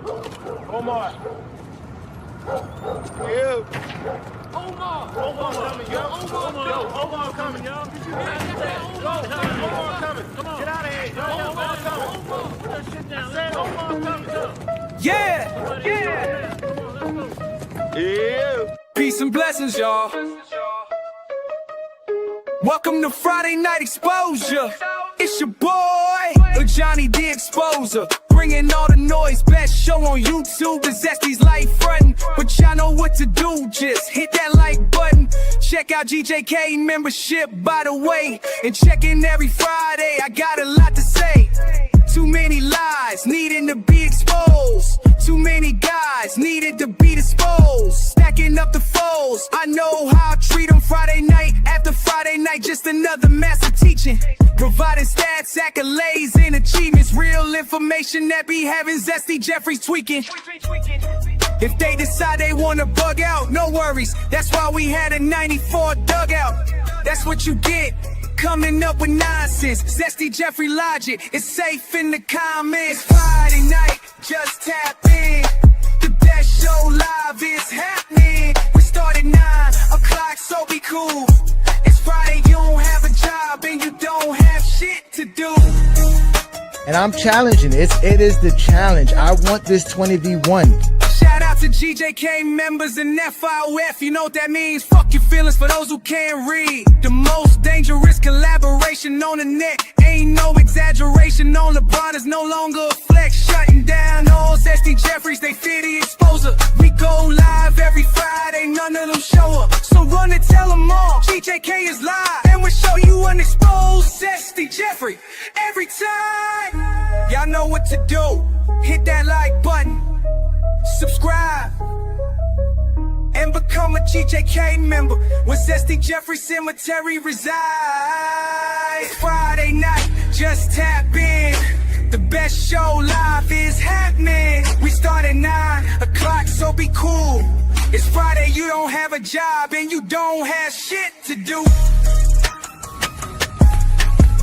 Omar. Yeah. Omar coming, yo. Omar coming, yo. Did you hear that? Omar coming. Come on. Get out of here. Omar coming. Put that shit down. Say Omar coming. Yeah. Yeah. Peace and blessings, y'all. Welcome to Friday Night Exposure. It's your boy, Ajani the Exposer. Bringing all the noise, best show on YouTube. The Zesty's life frontin', but y'all know what to do. Just hit that like button. Check out GJK membership, by the way. And check in every Friday, I got a lot to say. Too many lies needing to be exposed. Too many guys needed to be disposed. Stacking up the foes, I know how I treat them. Friday night after Friday night, just another master teaching. Providing stats, accolades, and achievements. Real information that be having Zesty Jeffries tweaking. If they decide they wanna bug out, no worries. That's why we had a 94 dugout. That's what you get, coming up with nonsense. Zesty Jeffrey logic, it's safe in the comments. Friday night, just tap in. The best show live is happening. We start at 9 o'clock, so be cool. It's Friday, you don't have a job and you don't have shit to do. And I'm challenging it. It is the challenge. I want this 20v1. Shout out to GJK members and FYF. You know what that means? Fuck your feelings for those who can't read. The most dangerous collaboration on the net. Ain't no exaggeration on LeBron is no longer a flex. Shutting down all Zesty Jeffries, they fear the exposer. We go live every Friday, none of them show up. So run and tell them all, GJK is live. And we'll show you unexposed Zesty Jeffrey every time. Y'all know what to do. Hit that like button. Subscribe and become a GJK member where Zesty Jeffrey Cemetery resides. Friday night, just tap in. The best show live is happening. We start at 9 o'clock, so be cool. It's Friday, you don't have a job and you don't have shit to do.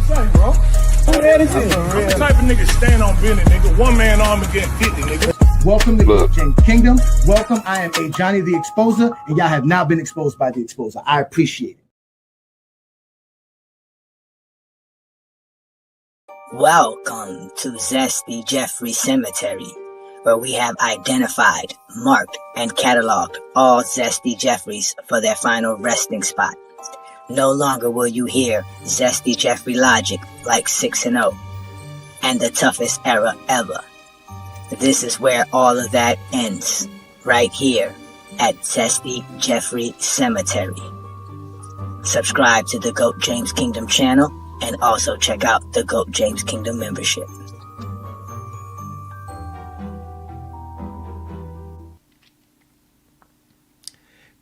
Sorry, bro. Who that is it? I'm the type of nigga stand on business, nigga. One man arm and get 50, nigga. Welcome to Goat James Kingdom. Welcome. I am Ajani the Exposer, and y'all have now been exposed by the Exposer. I appreciate it. Welcome to Zesty Jeffrey Cemetery, where we have identified, marked, and cataloged all Zesty Jeffries for their final resting spot. No longer will you hear Zesty Jeffrey logic like 6-0 and the toughest era ever. This is where all of that ends, right here at Zesty Jeffrey Cemetery. Subscribe to the Goat James Kingdom channel and also check out the Goat James Kingdom membership.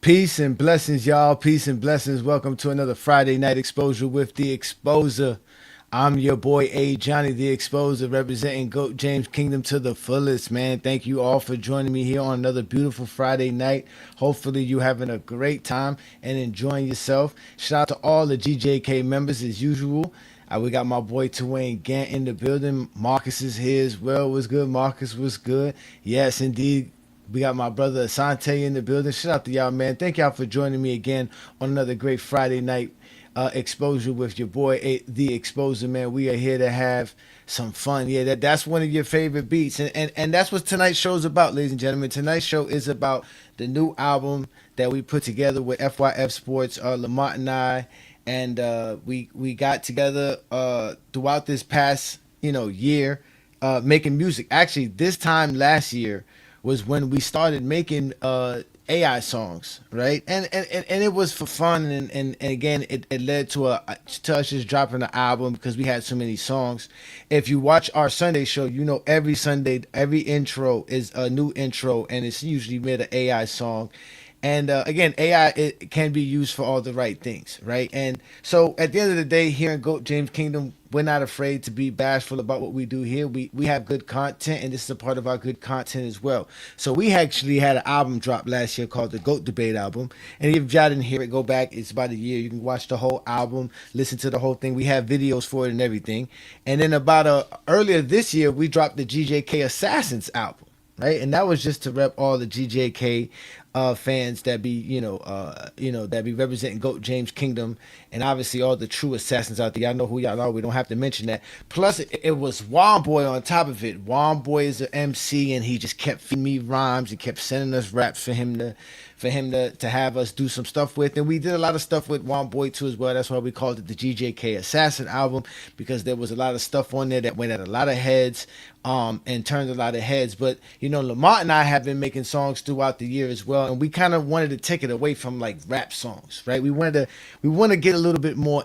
Peace and blessings, y'all. Peace and blessings. Welcome to another Friday Night Exposure with the Exposer. I'm your boy Ajani the Exposer, representing Goat James Kingdom to the fullest, man. Thank you all for joining me here on another beautiful Friday night. Hopefully you having a great time and enjoying yourself. Shout out to all the GJK members as usual. We got my boy Twain Gant in the building. Marcus is here as well. What's good, Marcus? What's good? Yes, indeed. We got my brother Asante in the building. Shout out to y'all, man. Thank y'all for joining me again on another great Friday night exposure with your boy the Exposer, man. We are here to have some fun. Yeah, that's one of your favorite beats, and that's what tonight's show is about, ladies and gentlemen. Tonight's show is about the new album that we put together with FYF Sports, Lamont and I, and we got together throughout this past year making music. Actually, this time last year was when we started making AI songs, right? And it was for fun, and again, it led to us just dropping an album because we had so many songs. If you watch our Sunday show, every Sunday, every intro is a new intro, and it's usually made an AI song. And again, AI, it can be used for all the right things, right? And so at the end of the day, here in Goat James Kingdom, we're not afraid to be bashful about what we do here. We have good content, and this is a part of our good content as well. So we actually had an album drop last year called the Goat Debate album. And if y'all didn't hear it, go back. It's about a year. You can watch the whole album, listen to the whole thing. We have videos for it and everything. And then earlier this year, we dropped the GJK Assassins album. right? And that was just to rep all the GJK fans that be, that be representing GOAT James Kingdom, and obviously all the true assassins out there. Y'all know who y'all are. We don't have to mention that. Plus, it was Juan Boy on top of it. Juan Boy is an MC, and he just kept feeding me rhymes and kept sending us raps for him to have us do some stuff with. And we did a lot of stuff with Juan Boy too as well. That's why we called it the GJK Assassin album, because there was a lot of stuff on there that went at a lot of heads and turned a lot of heads. But Lamont and I have been making songs throughout the year as well, and we kind of wanted to take it away from like rap songs, right? We want to get a little bit more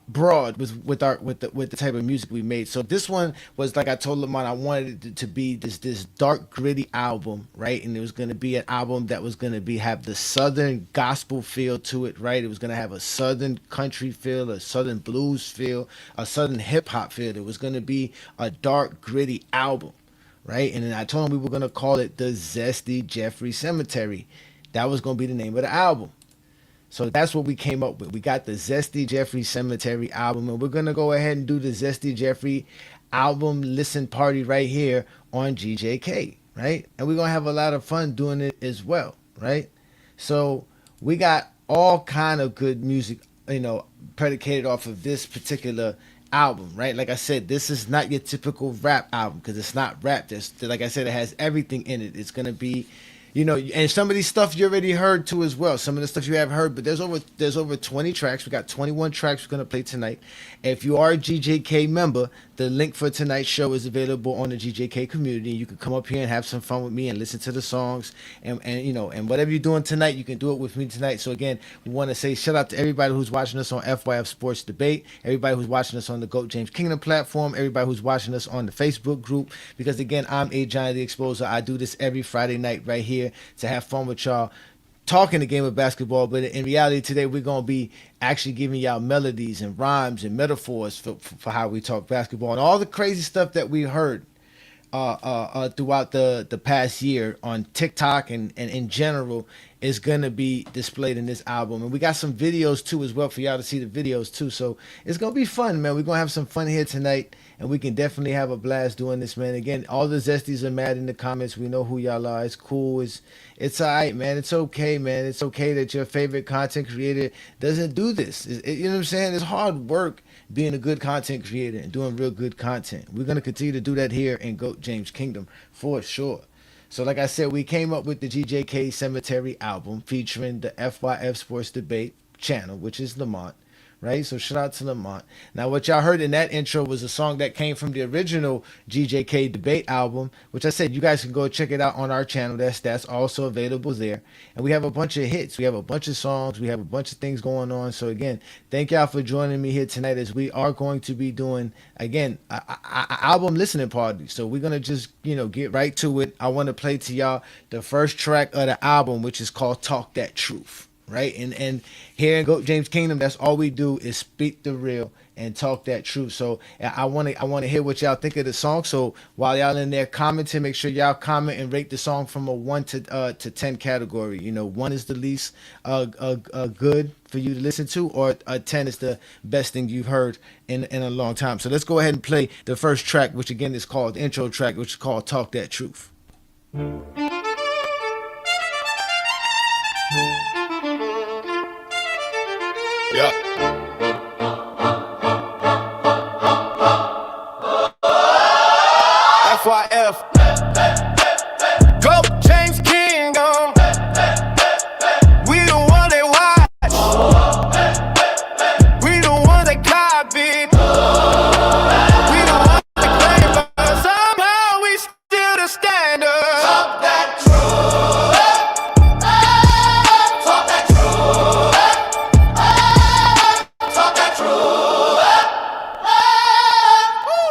broad with the type of music we made. So this one was, like I told Lamont, I wanted it to be this dark, gritty album, right? And it was going to be an album that was going to have the southern gospel feel to it, right? It was going to have a southern country feel, a southern blues feel, a southern hip hop feel. It was going to be a dark, gritty album, right? And then I told him we were going to call it the Zesty Jeffrey Cemetery. That was going to be the name of the album. So that's what we came up with. We got the Zesty Jeffrey Cemetery album, and we're going to go ahead and do the Zesty Jeffrey album listen party right here on GJK, right? And we're going to have a lot of fun doing it as well, right? So we got all kind of good music, predicated off of this particular album, right? Like I said, this is not your typical rap album, because it's not rap. Like I said, it has everything in it. It's going to be, and some of these stuff you already heard too as well. Some of the stuff you have heard, but there's over 20 tracks. We got 21 tracks we're gonna play tonight. If you are a GJK member, the link for tonight's show is available on the GJK community. You can come up here and have some fun with me and listen to the songs, and whatever you're doing tonight, you can do it with me tonight. So again, we want to say shout out to everybody who's watching us on FYF Sports Debate, everybody who's watching us on the GOAT James Kingdom platform, everybody who's watching us on the Facebook group. Because again, I'm Ajani the Exposer. I do this every Friday night right here to have fun with y'all, talking the game of basketball. But in reality today, we're going to be actually giving y'all melodies and rhymes and metaphors for how we talk basketball, and all the crazy stuff that we heard throughout the past year on TikTok and in general is going to be displayed in this album. And we got some videos too as well for y'all to see the videos too. So it's going to be fun, man. We're going to have some fun here tonight, and we can definitely have a blast doing this, man. Again, all the Zesties are mad in the comments. We know who y'all are. It's cool. It's all right, man. It's okay, man. It's okay that your favorite content creator doesn't do this. You know what I'm saying? It's hard work being a good content creator and doing real good content. We're going to continue to do that here in GOAT James Kingdom for sure. So like I said, we came up with the GJK Cemetery album featuring the FYF Sports Debate channel, which is Lamont, right? So shout out to Lamont. Now what y'all heard in that intro was a song that came from the original GJK Debate album, which I said you guys can go check it out on our channel. That's also available there. And we have a bunch of hits. We have a bunch of songs. We have a bunch of things going on. So again, thank y'all for joining me here tonight, as we are going to be doing, again, a album listening party. So we're going to just, get right to it. I want to play to y'all the first track of the album, which is called Talk That Truth. Right, and here in GOAT James Kingdom, that's all we do is speak the real and talk that truth. So I want to hear what y'all think of the song. So while y'all in there commenting, make sure y'all comment and rate the song from a 1 to 10 category. 1 is the least good for you to listen to, or a 10 is the best thing you've heard in a long time. So let's go ahead and play the first track, which again is called the intro track, which is called Talk That Truth. Yeah. FYF. Go James Kingdom. We the one they watch. We the one they copy. We the one they claim, but somehow we still the standard. Talk that truth. Talk that truth.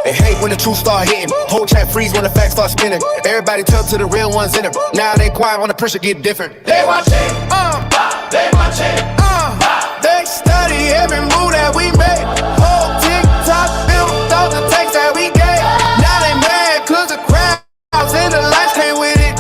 They hate when the truth start hitting. Whole chat freeze when the facts start spinning. Everybody tell to the real ones in it. Now they quiet when the pressure get different. They watching, they watching, they study every move that we make. Whole TikTok built all the takes that we gave. Now they mad cause the crowds in the lights came with it.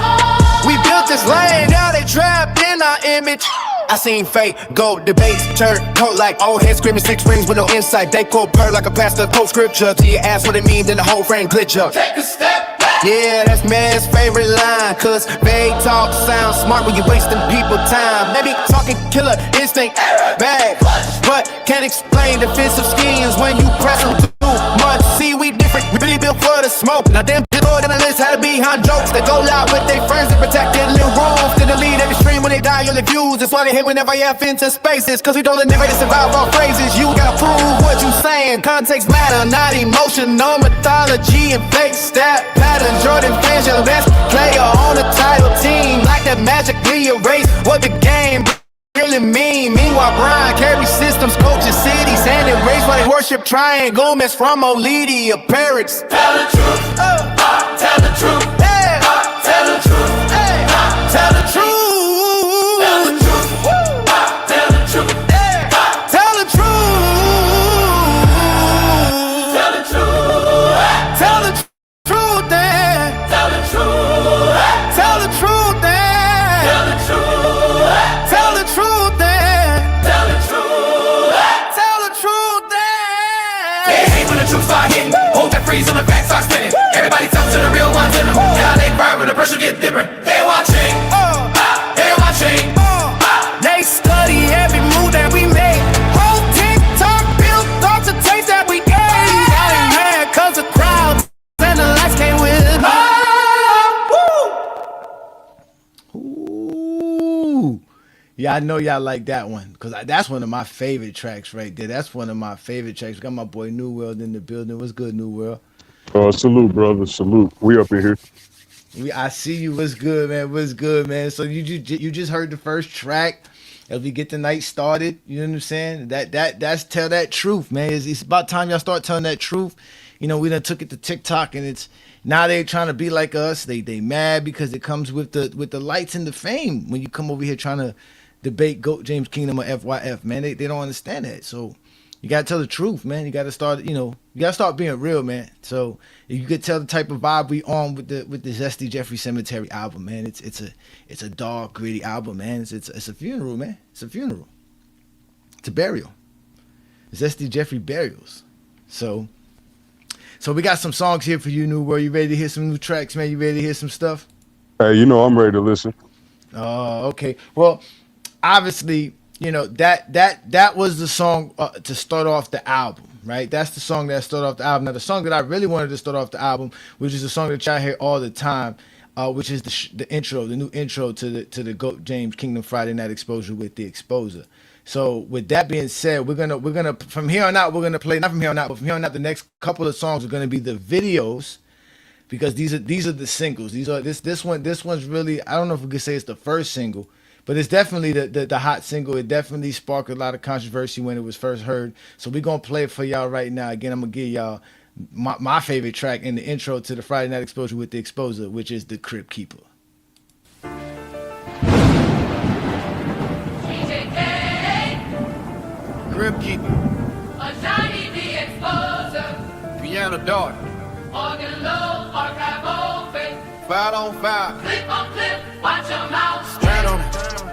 We built this lane, now they trapped in our image. I seen fake gold debates turn cold like old head screaming 6 rings with no insight. They quote purr like a pastor quote scripture to your ass what it means, then the whole frame glitch up. Take a step back. Yeah, that's man's favorite line. Cause vague talk sounds smart when you wasting people time. Maybe talking killer instinct bad, but can't explain defensive schemes when you press them too much. See, we different, we really built for the smoke. Now damn more than a list had to be behind jokes that go loud with their friends to protect their little rooms. To delete every stream when they die on the views. That's why they hit whenever you have into spaces. Cause we don't never to survive all phrases. You gotta prove what you saying. Context matter, not emotion. No mythology and fake stat pattern. Jordan fans, your best player on the title team. Like that magically erase what the game really mean. Meanwhile, Brian carries systems, coaches cities, and embrace why they worship triangle. Miss from O'Leary, parrots. Tell the truth. Tell the truth. Hey. Tell the truth. Hey. Tell the truth. Tell the truth. Tell the truth. Hey. Tell the truth. Tell the truth. Tell the truth. Tell the truth. Tell the truth. Tell the truth. Tell the truth. Tell the truth. Tell the truth. They hate when the truth start hitting. Hold that freeze on the back, start spinning. Everybody talk to the real ones in them. Now they burn when the pressure get different. They watching. They watching. They study every move that we make. Whole TikTok built off the taste that we gave. I ain't mad cause the crowd and the lights came with me. Ooh. Yeah, I know y'all like that one because that's one of my favorite tracks right there. That's one of my favorite tracks. We got my boy New World in the building. What's good, New World? Salute, brother. Salute. We up in here. I see you. What's good, man? What's good, man? So you just heard the first track as we get the night started. You know what I'm saying? That's tell that truth, man. It's about time y'all start telling that truth. You know, we done took it to TikTok, and it's now they trying to be like us. They mad because it comes with the lights and the fame. When you come over here trying to debate GOAT James Kingdom or FYF, man, they don't understand that. So you gotta tell the truth, man. You gotta start, you gotta start being real, man. So you could tell the type of vibe we on with the Zesty Jeffrey Cemetery album, man. It's a dark, gritty album, man. It's a funeral, man. It's a funeral. It's a burial. Zesty Jeffrey burials. So we got some songs here for you, New World. You ready to hear some new tracks, man? You ready to hear some stuff? Hey, I'm ready to listen. Oh, okay. Well, obviously, that was the song to start off the album, right? That's the song that started off the album. Now, the song that I really wanted to start off the album, which is a song that y'all hear all the time, which is the intro, the new intro to the GOAT James Kingdom Friday Night Exposure with the Exposer. So with that being said, we're gonna from here on out, we're gonna play, not from here on out, but from here on out, the next couple of songs are gonna be the videos, because these are the singles. This one's really, I don't know if we could say it's the first single, but it's definitely the hot single. It definitely sparked a lot of controversy when it was first heard. So we're gonna play it for y'all right now. Again, I'm gonna give y'all my favorite track in the intro to the Friday Night Exposure with the Exposer, which is the Crypt Keeper. GJK, Crypt Keeper, Ajani the Exposer, piano dark, organ low, archive open, 5 on 5, clip on clip, watch your mouth, straight on it.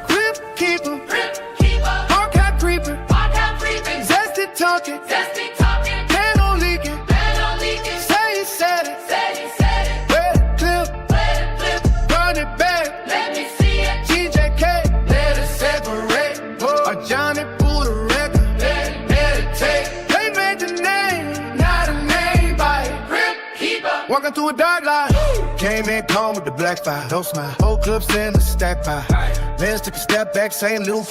Crypt Keeper, Crypt Keeper, archive creeper, archive creeping, zesty talking, Zesty talking, pan leaking, pen on leaking, say he said it, said he said it, play the clip, play the clip, run it back, let me see it, GJK, let it separate, Ajani pull the record, let it meditate, they made the name, not a name by it. Crypt Keeper, Walking through a dark light, came in calm with the black fire, don't smile, whole clips in the stack pie, Lens took a step back, St. Luke,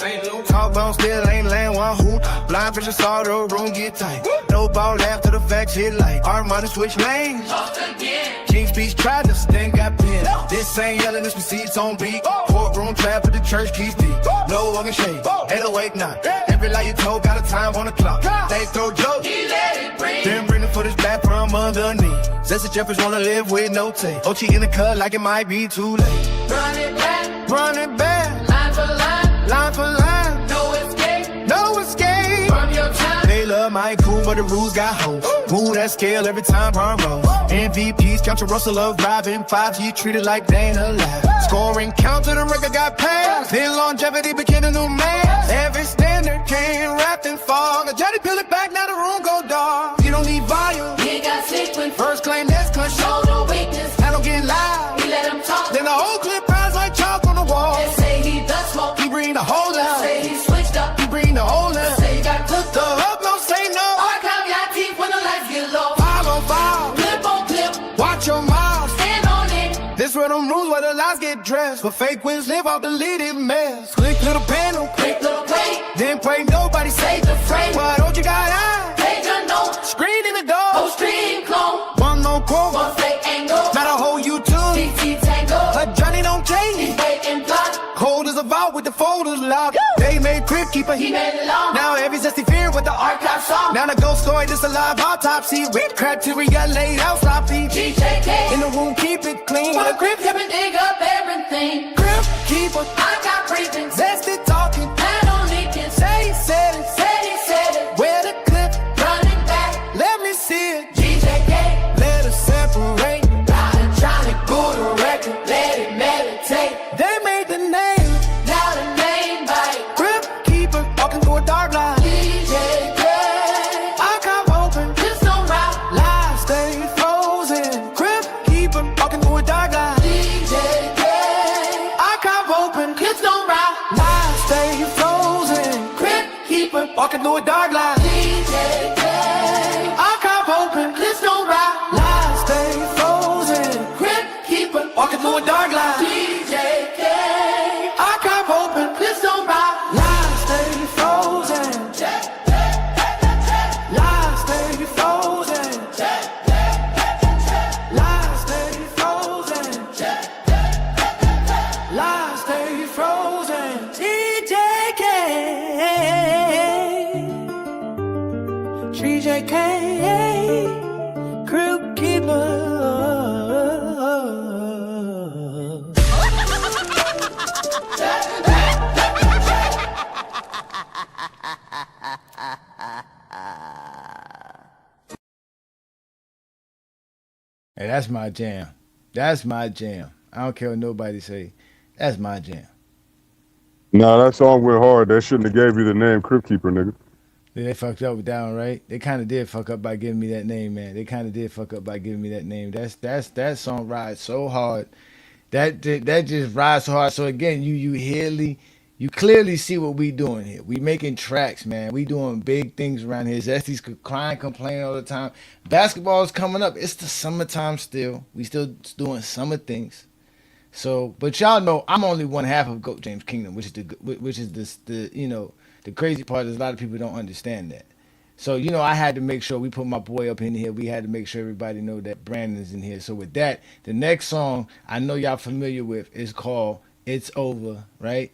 talk bone still ain't laying one hoop, blind vision saw the room get tight, no ball after the facts hit light, our money switch lanes, lost again, King's Speech tried to then got pinned, this ain't yelling, this receipts on beat, courtroom trap at the church keys deep, no organ shade, 808 not, every lie you told got a time on the clock, they throw jokes, he let it breathe, then bring the footage back from underneath. Zesty Jeffers wanna live with no tape. OT in the cut like it might be too late. run it back, Run it back, line for line, line for line, no escape, no escape. from your time, They love club, I ain't cool, but the rules got hoes. Move that scale every time Ron rolls. MVPs, count your Russell of driving. 5G treated like they ain't alive. Scoring count to the record got passed. Then longevity became a new man. Every standard came wrapped in fog. Ajani peel it back, now the room go dark. You don't need volume. He ain't got sequence. First claim, next claim. Show no weakness. I don't get loud. We let him talk. Then the whole clip piles like chalk on the wall. They say he does smoke. He bring the whole out. Say he switched up. He bring the whole out. Say he got cooked The up. up don't say no. Our count your teeth when the lights get low. 5 on 5. Clip on clip. Watch your mouth. Stand on it. This where them rules where the lies get dressed. For fake wins live off deleted mess. Click little panel. Quick little play. Then pray nobody say Save the frame. why don't you got eyes? Page a note. Screen in the door. Whole stream clone. One no quote. One fake angle. Not a whole YouTube. TT tango. But Johnny don't He change. wait and plot. Cold as a vault with the folders locked. They made Crypt Keeper. He made it long. Now every zesty fear with the Archive song. Now the ghost story, this a live autopsy. With criteria laid out sloppy. GJK. In the room, keep it clean. For the Crypt Keeper, dig up everything. Crypt Keeper. I got creeping. Zesty talking. Plan on leaking. Say he said it. Said he said it. Where the clip? Running back. Let me see it. GJK. Let us separate. Ajani, Buddha record. Let it meditate. They made the name. Now the name bite. Crypt Keeper. Walking through a dark line. GJK. Archive open. Just don't rock. Lives stay frozen. Crypt Keeper. Walking through a dark line. GJK. Archive open. Just don't rock. Lives stay frozen. Crypt Keeper. Walking through a dark line. GJK. Archive open. Just don't rock. Lives stay frozen. Crypt Keeper. Walking through a dark line. GJK. Archive open. Just don't rock. Lives stay frozen. Lives stay frozen. Lives stay frozen. Lives stay frozen. GJK. GJK. Crypt Keeper. Hey, that's my jam. That's my jam. I don't care what nobody say. That's my jam. Nah, that song went hard. That shouldn't have gave you the name Crypt Keeper, nigga. They fucked up with that one, right? They kind of did fuck up by giving me that name, man. They kind of did fuck up by giving me that name. That song rides so hard. That just rides so hard. So again, you clearly see what we doing here. We making tracks, man. We doing big things around here. Zesty's crying, complaining all the time. Basketball's coming up. It's the summertime still. We still doing summer things. So, but y'all know I'm only one half of GOAT James Kingdom, which is the you know, the crazy part is a lot of people don't understand that. So, you know, I had to make sure we put my boy up in here. We had to make sure everybody know that Brandon's in here. So with that, the next song I know y'all familiar with is called It's Over, right?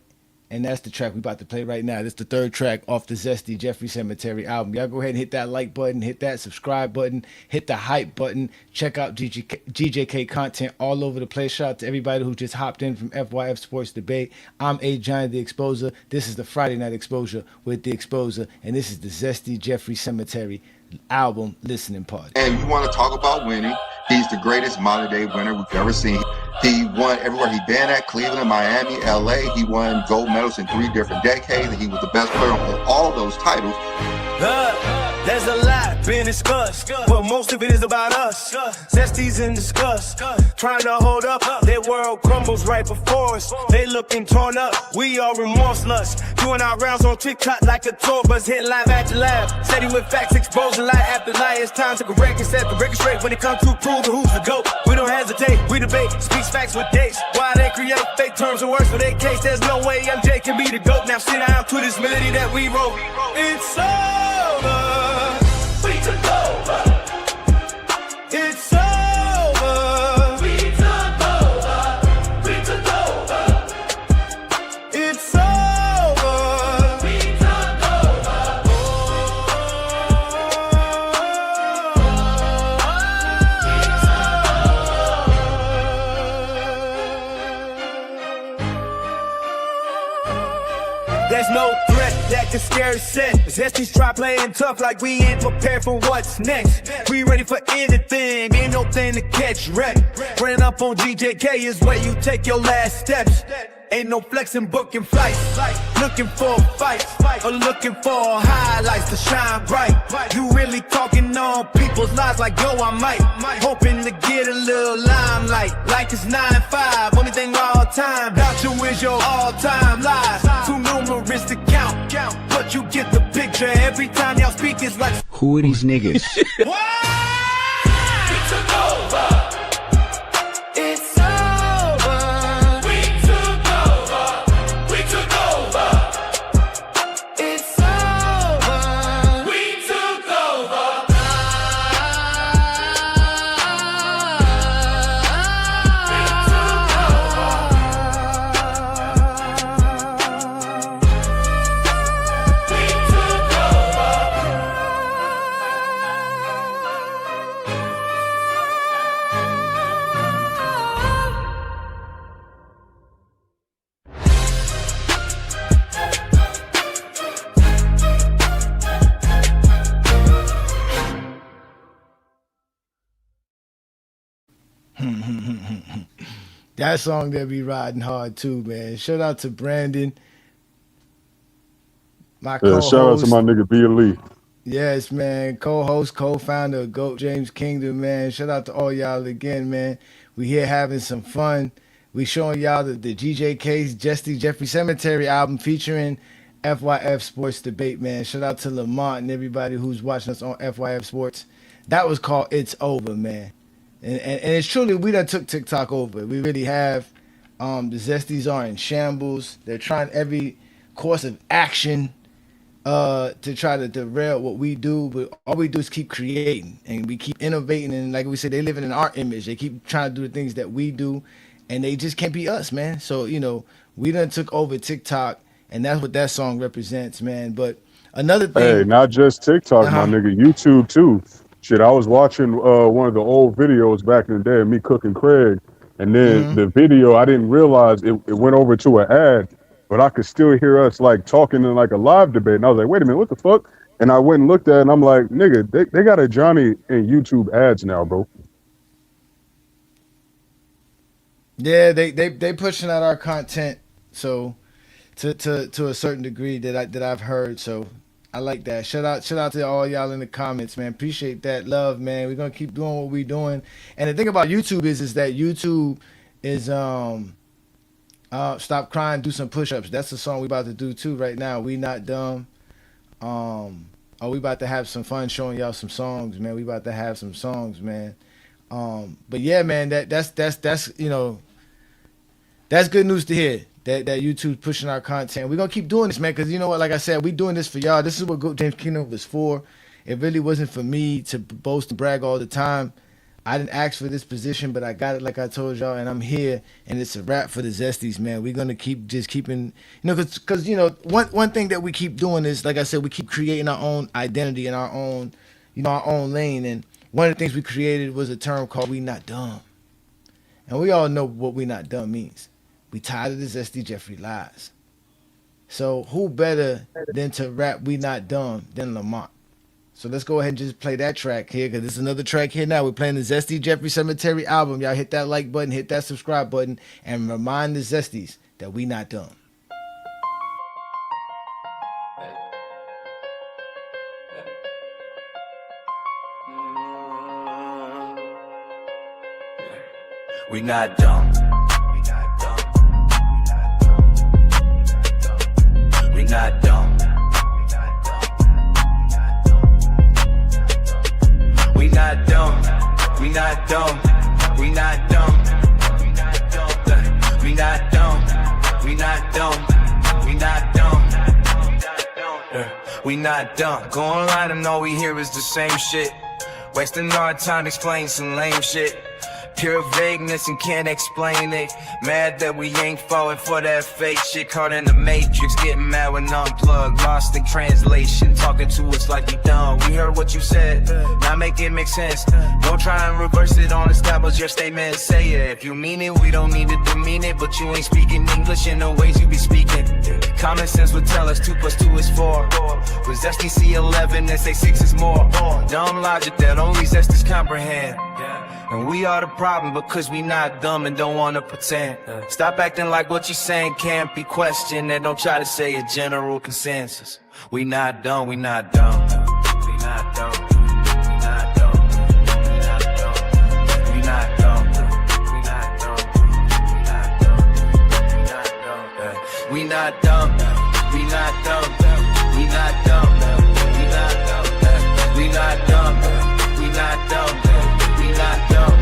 And that's the track we about to play right now. This is the third track off the Zesty Jeffrey Cemetery album. Y'all go ahead and hit that like button, hit that subscribe button, hit the hype button. Check out GJK content all over the place. Shout out to everybody who just hopped in from FYF Sports Debate. I'm Ajani the Exposer. This is the Friday Night Exposure with the Exposer. And this is the Zesty Jeffrey Cemetery album listening party. And you want to talk about winning, he's the greatest modern day winner we've ever seen. He won everywhere he been at, Cleveland, Miami, LA. He won gold medals in 3 different decades, and he was the best player on all of those titles. There's a lot being discussed, but most of it is about us. Zesty's in disgust, trying to hold up. Their world crumbles right before us. They looking torn up, we are remorseless. Doing our rounds on TikTok like a tour bus, hitting live at your lab. Steady with facts, exposing lie after lie. It's time to correct and set the record straight when it comes to proving who's the GOAT. We don't hesitate, we debate, speak facts with dates. Why they create fake terms and words for their case? There's no way MJ can be the GOAT. Now sit down to this melody that we wrote. It's over. We took over. It's over. We took over. We took over. It's over. We took over. There's no threat that a scared set. Zesty's try playing tough like we ain't prepared for what's next. We ready for anything, ain't no thing to catch wreck. Ran up on GJK is where you take your last steps. Ain't no flexing, booking flights. Looking for a fight, or looking for highlights to shine bright. You really talking on people's lives like yo, I might. Hoping to get a little limelight. Like it's 9-5, only thing all time. About you is your all-time lies. Too numerous to count, but you get the picture. Every time y'all speak it's like, who are these niggas? We took over. It's over. We took over. We took over. It's over. We took over. That song there be riding hard too, man. Shout out to Brandon, my co-host. Shout out to my nigga B. Lee. Yes, man. Co-host, co-founder of GOAT James Kingdom, man. Shout out to all y'all again, man. We here having some fun. We showing y'all the GJK's Zesty Jeffrey Cemetery album featuring FYF Sports Debate, man. Shout out to Lamont and everybody who's watching us on FYF Sports. That was called It's Over, man. And it's truly, we done took TikTok over. We really have. The Zesties are in shambles. They're trying every course of action to try to derail what we do. But all we do is keep creating. And we keep innovating. And like we said, they live in our image. They keep trying to do the things that we do. And they just can't be us, man. So, you know, we done took over TikTok. And that's what that song represents, man. But another thing. Hey, not just TikTok, my nigga. YouTube, too. Shit, I was watching one of the old videos back in the day of me cooking Craig, and then the video, I didn't realize it went over to an ad, but I could still hear us like talking in like a live debate, and I was like, wait a minute, what the fuck? And I went and looked at it, and I'm like, nigga, they got Ajani in YouTube ads now, bro. Yeah, they pushing out our content, so to a certain degree that I've heard, so I like that. Shout out to all y'all in the comments, man. Appreciate that love, man. We're gonna keep doing what we're doing. And the thing about YouTube is that YouTube is Stop Crying, Do Some Push-Ups. That's the song we about to do too right now. We Not Dumb. We about to have some fun showing y'all some songs, man. We about to have some songs, man. But yeah, man, that's you know, that's good news to hear. That YouTube's pushing our content. We're going to keep doing this, man, because you know what? Like I said, we doing this for y'all. This is what GOAT James Kingdom was for. It really wasn't for me to boast and brag all the time. I didn't ask for this position, but I got it like I told y'all, and I'm here, and it's a wrap for the Zesties, man. We're going to keep just keeping, you know, because, you know, one thing that we keep doing is, like I said, we keep creating our own identity and our own, you know, our own lane. And one of the things we created was a term called We Not Dumb. And we all know what We Not Dumb means. We tired of the Zesty Jeffrey lies. So who better than to rap We Not Dumb than Lamont? So let's go ahead and just play that track here, because there's another track here now. We're playing the Zesty Jeffrey Cemetery album. Y'all hit that like button, hit that subscribe button, and remind the Zesties that we not dumb. We not dumb. We not dumb. We not dumb. We not dumb. We not dumb. We not dumb. We not dumb. We not dumb. We not dumb. We not dumb. Go online and all we hear is the same shit. Wasting our time to explain some lame shit. Pure vagueness and can't explain it. Mad that we ain't falling for that fake shit. Caught in the matrix, getting mad when unplugged. Lost in translation, talking to us like we dumb. We heard what you said, now make it make sense. Don't try and reverse it on us, stop was your statement, say it. If you mean it, we don't need to demean it. But you ain't speaking English in the ways you be speaking. Common sense would tell us 2 + 2 is 4. But Zesty see 11 and say 6 is more. Dumb logic that only Zesties comprehend. And we are the problem because we not dumb and don't wanna pretend. Stop acting like what you saying can't be questioned, and don't try to say a general consensus. We not dumb, we not dumb. We not dumb. We not dumb. We not dumb. We not dumb. We not dumb. We not dumb. We not dumb. We not dumb. We not dumb. We not dumb.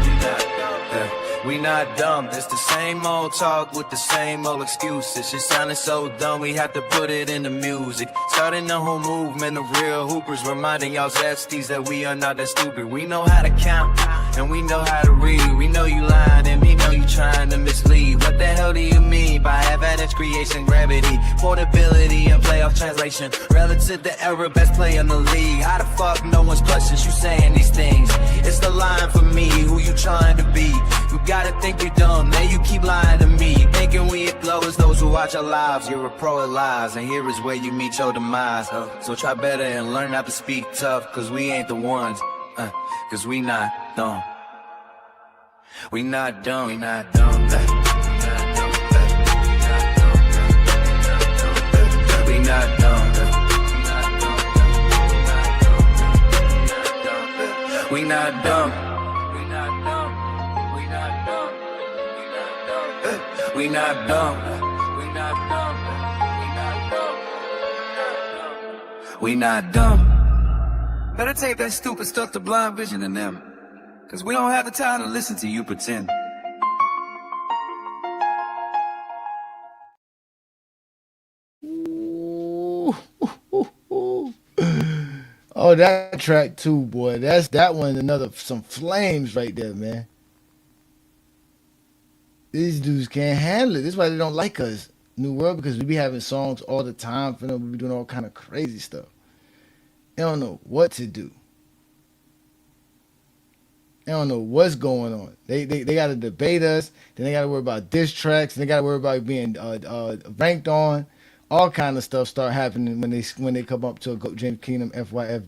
We not dumb. We not dumb. It's the same old talk with the same old excuses. It sounded so dumb, we have to put it in the music. Starting the whole movement of real hoopers, reminding y'all Zesties that we are not that stupid. We know how to count, and we know how to read. We know you lying, and we know you trying to mislead. What the hell do you mean by advantage creation, gravity, portability, and playoff translation? Relative to error, best player in the league. How the fuck no one's questions you saying these things? It's the line for me, who you trying to be? You gotta think you're dumb, then you keep lying to me. Thinking we blowers, those who watch our lives. You're a pro at lies, and here is where you meet your demise. So try better and learn not to speak tough, cause we ain't the ones. Cause we not dumb. We not dumb, we not dumb. We not dumb. We not dumb. We not dumb. We not dumb. We not dumb. Better take that stupid stuff to blind vision in them. Cause we don't have the time to listen to you pretend. Oh, that track too, boy. That one, some flames right there, man. These dudes can't handle it. This is why they don't like us, New World, because we be having songs all the time for them. We be doing all kind of crazy stuff. They don't know what to do. They don't know what's going on. They got to debate us. Then they got to worry about diss tracks. They got to worry about being ranked on. All kind of stuff start happening when they come up to a GJK Kingdom FYF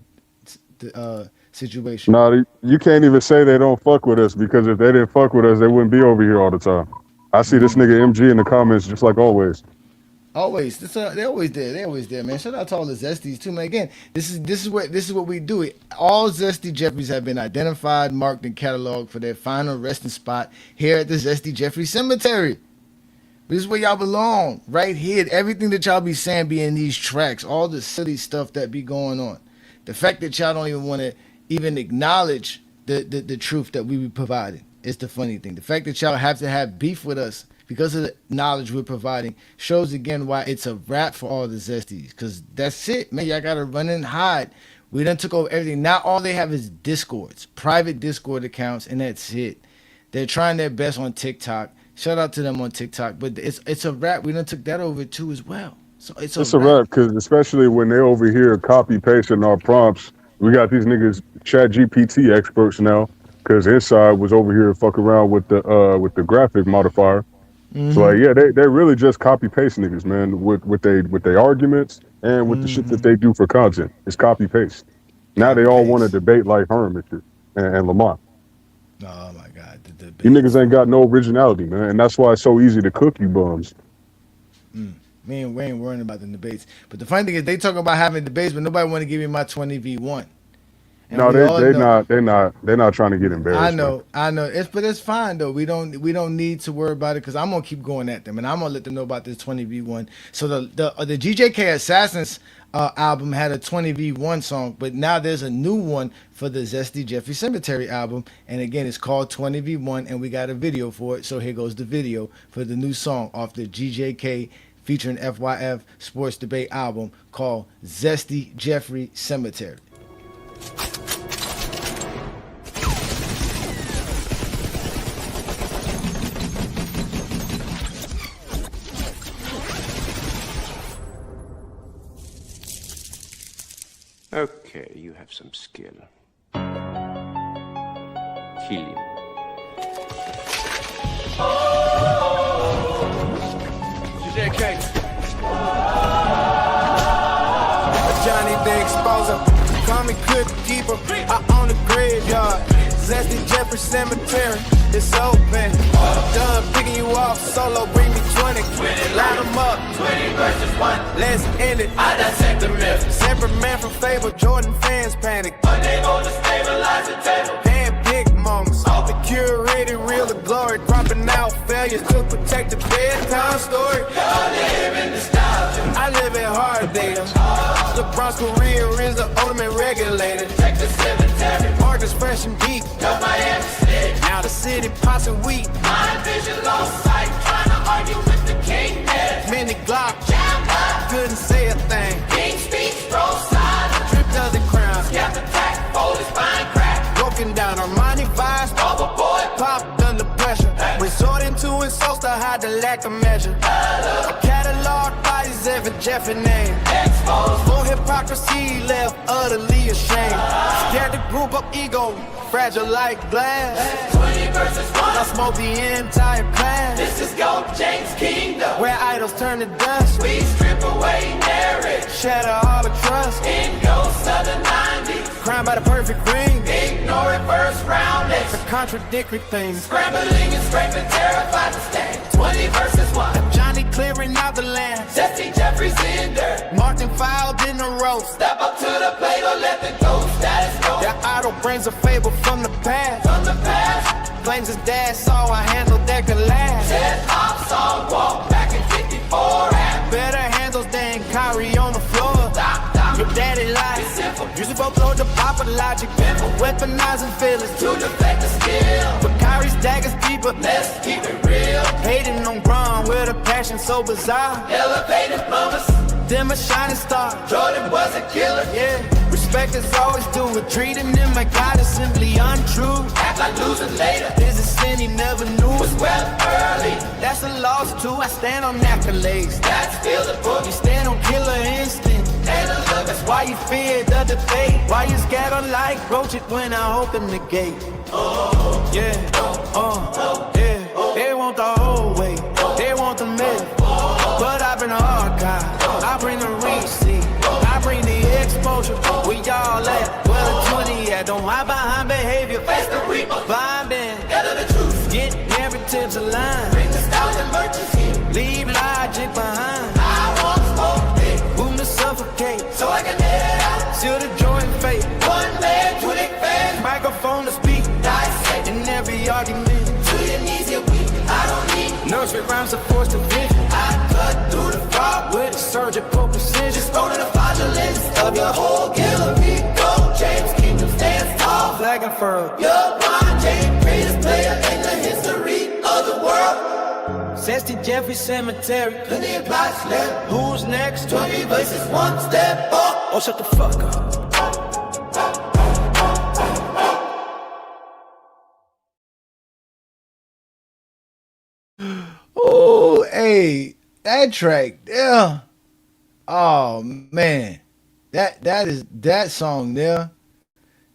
situation. No, you can't even say they don't fuck with us, because if they didn't fuck with us, they wouldn't be over here all the time. I see this nigga MG in the comments just like always. Always, they always there. They always there, man. Shout out to all the Zesties too, man. Again, this is what we do. All Zesty Jeffries have been identified, marked, and cataloged for their final resting spot here at the Zesty Jeffrey Cemetery. This is where y'all belong, right here. Everything that y'all be saying be in these tracks. All the silly stuff that be going on. The fact that y'all don't even want to even acknowledge the truth that we be providing is the funny thing. The fact that y'all have to have beef with us because of the knowledge we're providing shows again why it's a wrap for all the Zesties. Because that's it, man. Y'all got to run and hide. We done took over everything. Now all they have is Discords, private Discord accounts, and that's it. They're trying their best on TikTok. Shout out to them on TikTok. But it's a wrap. We done took that over too as well. So it's a wrap, because especially when they're over here copy pasting our prompts, we got these niggas Chat GPT experts now, because Inside was over here fucking around with the graphic modifier. Mm-hmm. So like, yeah, they really just copy paste niggas, man, with they arguments and with the shit that they do for content. It's copy paste. Now they all want to debate like Herm and shit and Lamont. Oh my God, the debate. You niggas ain't got no originality, man, and that's why it's so easy to cook you bums. We ain't worrying about the debates. But the funny thing is, they talk about having debates, but nobody want to give me my 20v1. And no, they're not trying to get embarrassed. I know. But it's fine though. We don't need to worry about it, because I'm gonna keep going at them, and I'm gonna let them know about this 20v1. So the GJK Assassins album had a 20v1 song, but now there's a new one for the Zesty Jeffrey Cemetery album, and again it's called 20v1, and we got a video for it. So here goes the video for the new song off the GJK featuring FYF Sports Debate album called Zesty Jeffrey Cemetery. Okay, you have some skill. Kill him. me Crypt Keeper. I own the graveyard. Zesty Jeffrey Cemetery. It's open. Done picking you off solo. Bring me 20. Line them up. 20 versus 1. Let's end it. I dissect the myth. Separate man from Fable. Jordan fans panic. Unable to stabilize the table. Handpicked moments. The curated reel of glory. Dropping out failures to protect the bedtime story. Y'all live in nostalgia. I live in hard data. LeBron's career is the ultimate regulator. Check the cemetery. Marcus fresh and deep. No Miami State. Now the city possum wheat. Mind vision lost sight. Trying to argue with the king. Mini Glock. Jam up. Couldn't say a thing. King speaks, roll side. Drip does the crown. Scap attack. Fold his spine crack. Broken down Armani vibes. Overboard. Popped under pressure. Resorting to insults to hide the lack of measure. A catalog bodies every Jeffy name. Exposed. For hypocrisy left utterly ashamed. Scared to group up ego. Fragile like glass. 20 versus 1. I smoke the entire class. This is Go James Kingdom. Where idols turn to dust. We strip away narrative. Shatter all the trust. In ghosts of the 90s. Crime by the perfect ring. Ignore it first round. For contradictory things. Scrambling and scraping, terrified to stand. 20 versus 1. Ajani clearing out the land. Zesty Jeffrey's in dirt. Marked and filed in the roast. Step up to the plate or let the ghost status go. Their idol brings a fable from the past. From the past. Claims his dad saw a handle that could last. Said hops on walk back in 54. Better handles than Kyrie on the floor. Stop, stop. Your daddy lied. It's simple. Used to upload the pop of logic. Weaponizing feelings. To deflect the skill. But Kyrie's dagger's deeper. Let's keep it real. Hating on Braun with a passion so bizarre. Elevated plumbers. Them a shining star. Jordan was a killer. Yeah. Respect is always due. Treating them like God is simply untrue. Act like losing later. There's a sin he never knew. Was well early. That's a loss too. I stand on accolades. That's still the book. You stand on killer instinct. And a look. That's why you fear the debate. Why you scared on like broach it when I open the gate. Yeah. Yeah. They want the whole way. They want the myth. But I bring the archive. I bring the receipt. I bring the exposure. We all at where the 20 at. Don't hide behind behavior. Face the reaper. Vibing. Gather the truth. Get narratives aligned. Bring the styles and merchants here. Leave logic behind. I want smoke big. Boom to suffocate. So I can let it out. Seal the joy and fate. One man, 20 fans. Microphone to speak. Dissect. In every argument. To your knees, you're weak. I don't need nursery rhymes are forced to vision. I cut through the fog with surgical precision. Just go to the fraudulence of your whole gallery. Go James Kingdom stands tall. Flag and furrow. LeBron James, greatest player in the history of the world. Zesty Jeffrey Cemetery. Plenty of plots left. Who's next? 20 versus 1 step up. Oh, shut the fuck up. Oh, hey, that track, yeah. Oh man, that song there.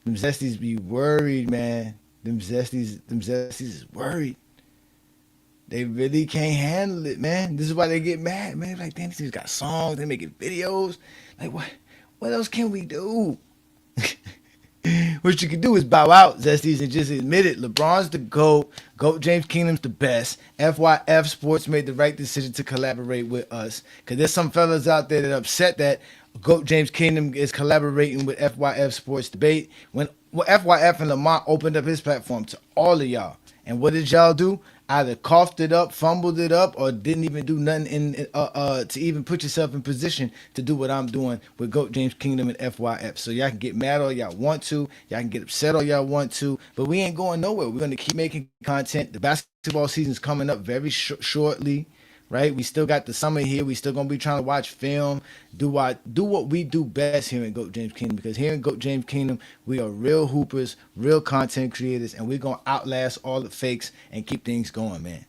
Them Zesties be worried, man. Them Zesties is worried. They really can't handle it, man. This is why they get mad, man. Like, damn, these dudes got songs, they making videos. Like, what else can we do? What you can do is bow out, Zesties, and just admit it. LeBron's the GOAT. GOAT James Kingdom's the best. FYF Sports made the right decision to collaborate with us. Because there's some fellas out there that are upset that GOAT James Kingdom is collaborating with FYF Sports Debate. When FYF and Lamont opened up his platform to all of y'all. And what did y'all do? Either coughed it up, fumbled it up, or didn't even do nothing to even put yourself in position to do what I'm doing with GOAT James Kingdom and FYF. So y'all can get mad all y'all want to. Y'all can get upset all y'all want to. But we ain't going nowhere. We're going to keep making content. The basketball season's coming up very shortly. Right, we still got the summer here. We still gonna be trying to watch film, do what we do best here in GOAT James Kingdom. Because here in GOAT James Kingdom, we are real hoopers, real content creators, and we're gonna outlast all the fakes and keep things going, man.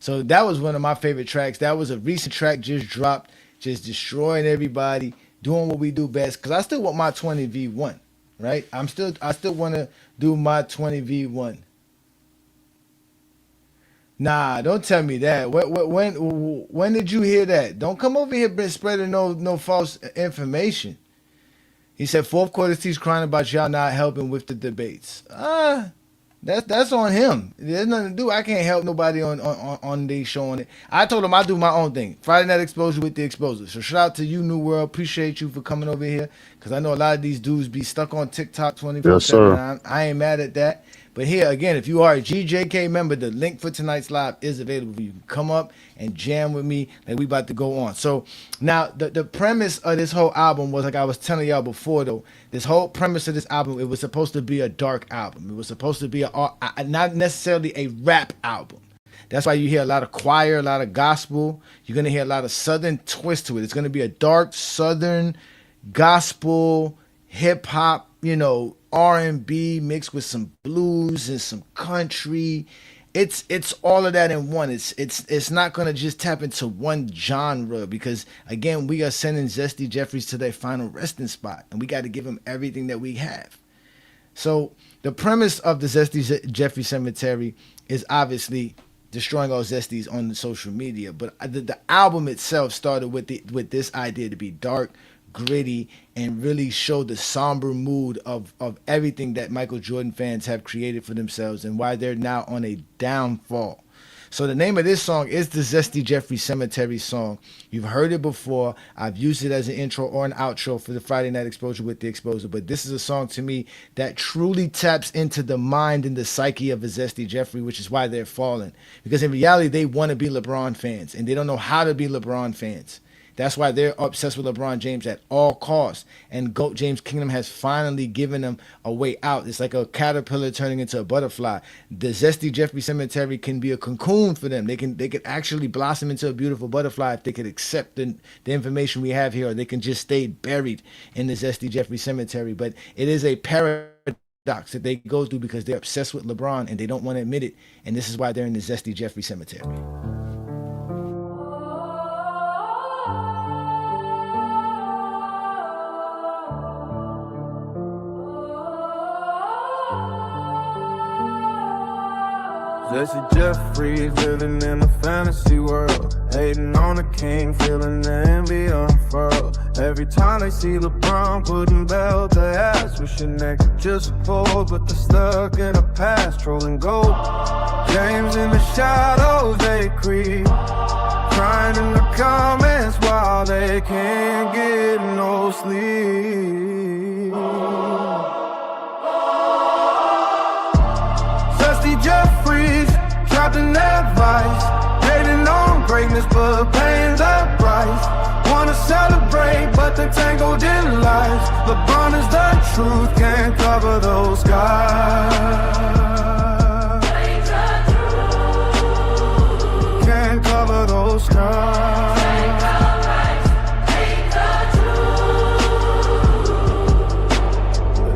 So that was one of my favorite tracks. That was a recent track just dropped, just destroying everybody, doing what we do best. Because I still want my 20v1, right? I still want to do my 20v1. Nah, don't tell me that. When did you hear that? Don't come over here spreading no false information. He said, fourth quarter he's crying about y'all not helping with the debates. That's on him. There's nothing to do. I can't help nobody on the show on it. I told him I do my own thing. Friday Night Exposure with the Exposure. So shout out to you, New World. Appreciate you for coming over here. Because I know a lot of these dudes be stuck on TikTok 24/7. Yes, sir. I ain't mad at that. But here, again, if you are a GJK member, the link for tonight's live is available. You can come up and jam with me like we about to go on. So now the premise of this whole album was, like I was telling y'all before, though, this whole premise of this album, it was supposed to be a dark album. It was supposed to be not necessarily a rap album. That's why you hear a lot of choir, a lot of gospel. You're going to hear a lot of Southern twist to it. It's going to be a dark Southern gospel, hip hop, R&B mixed with some blues and some country. It's all of that in one. It's not gonna just tap into one genre, because again, we are sending Zesty Jeffries to their final resting spot, and we got to give him everything that we have. So the premise of the Zesty Jeffrey Cemetery is obviously destroying all Zesties on the social media, but the album itself started with this idea to be dark, gritty, and really show the somber mood of everything that Michael Jordan fans have created for themselves and why they're now on a downfall. So the name of this song is the Zesty Jeffrey Cemetery song. You've heard it before. I've used it as an intro or an outro for the Friday Night Exposure with the Exposure, but this is a song to me that truly taps into the mind and the psyche of a Zesty Jeffrey, which is why they're falling. Because in reality, they want to be LeBron fans, and they don't know how to be LeBron fans. That's why they're obsessed with LeBron James at all costs. And GOAT James Kingdom has finally given them a way out. It's like a caterpillar turning into a butterfly. The Zesty Jeffrey Cemetery can be a cocoon for them. They could actually blossom into a beautiful butterfly if they could accept the information we have here, or they can just stay buried in the Zesty Jeffrey Cemetery. But it is a paradox that they go through because they're obsessed with LeBron and they don't want to admit it. And this is why they're in the Zesty Jeffrey Cemetery. Jesse Jeffries living in a fantasy world, hating on the king, feeling the envy unfurl. Every time they see LeBron putting belt to ass, wishing they could just afford, but they're stuck in the past, trolling gold. James in the shadows they creep, crying in the comments while they can't get no sleep. Zesty Jeffries, trapped in their vice, hating on greatness but paying the price. Wanna celebrate but they're tangled in lies. LeBron is the truth, can't cover those skies. Can't cover those skies.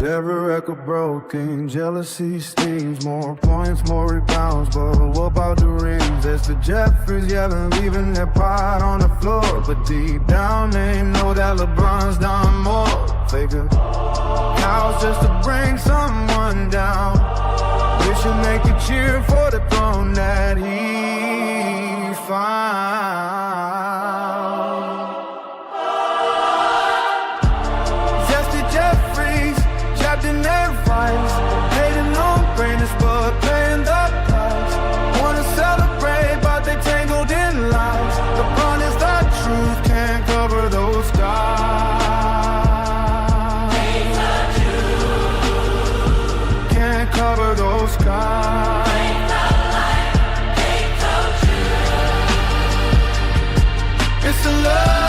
Every record broken, jealousy stings, more points, more rebounds, but what about the rings? It's the Jeffries yelling, leaving their pride on the floor, but deep down they know that LeBron's done more. Figure cows just to bring someone down, wishing they could cheer for the throne that he found. Zesty Jeffries, in their vice, hating on greatness but paying the price. Wanna celebrate but they tangled in lies. LeBron is the truth, can't cover those skies. Can't cover those skies. It's the love.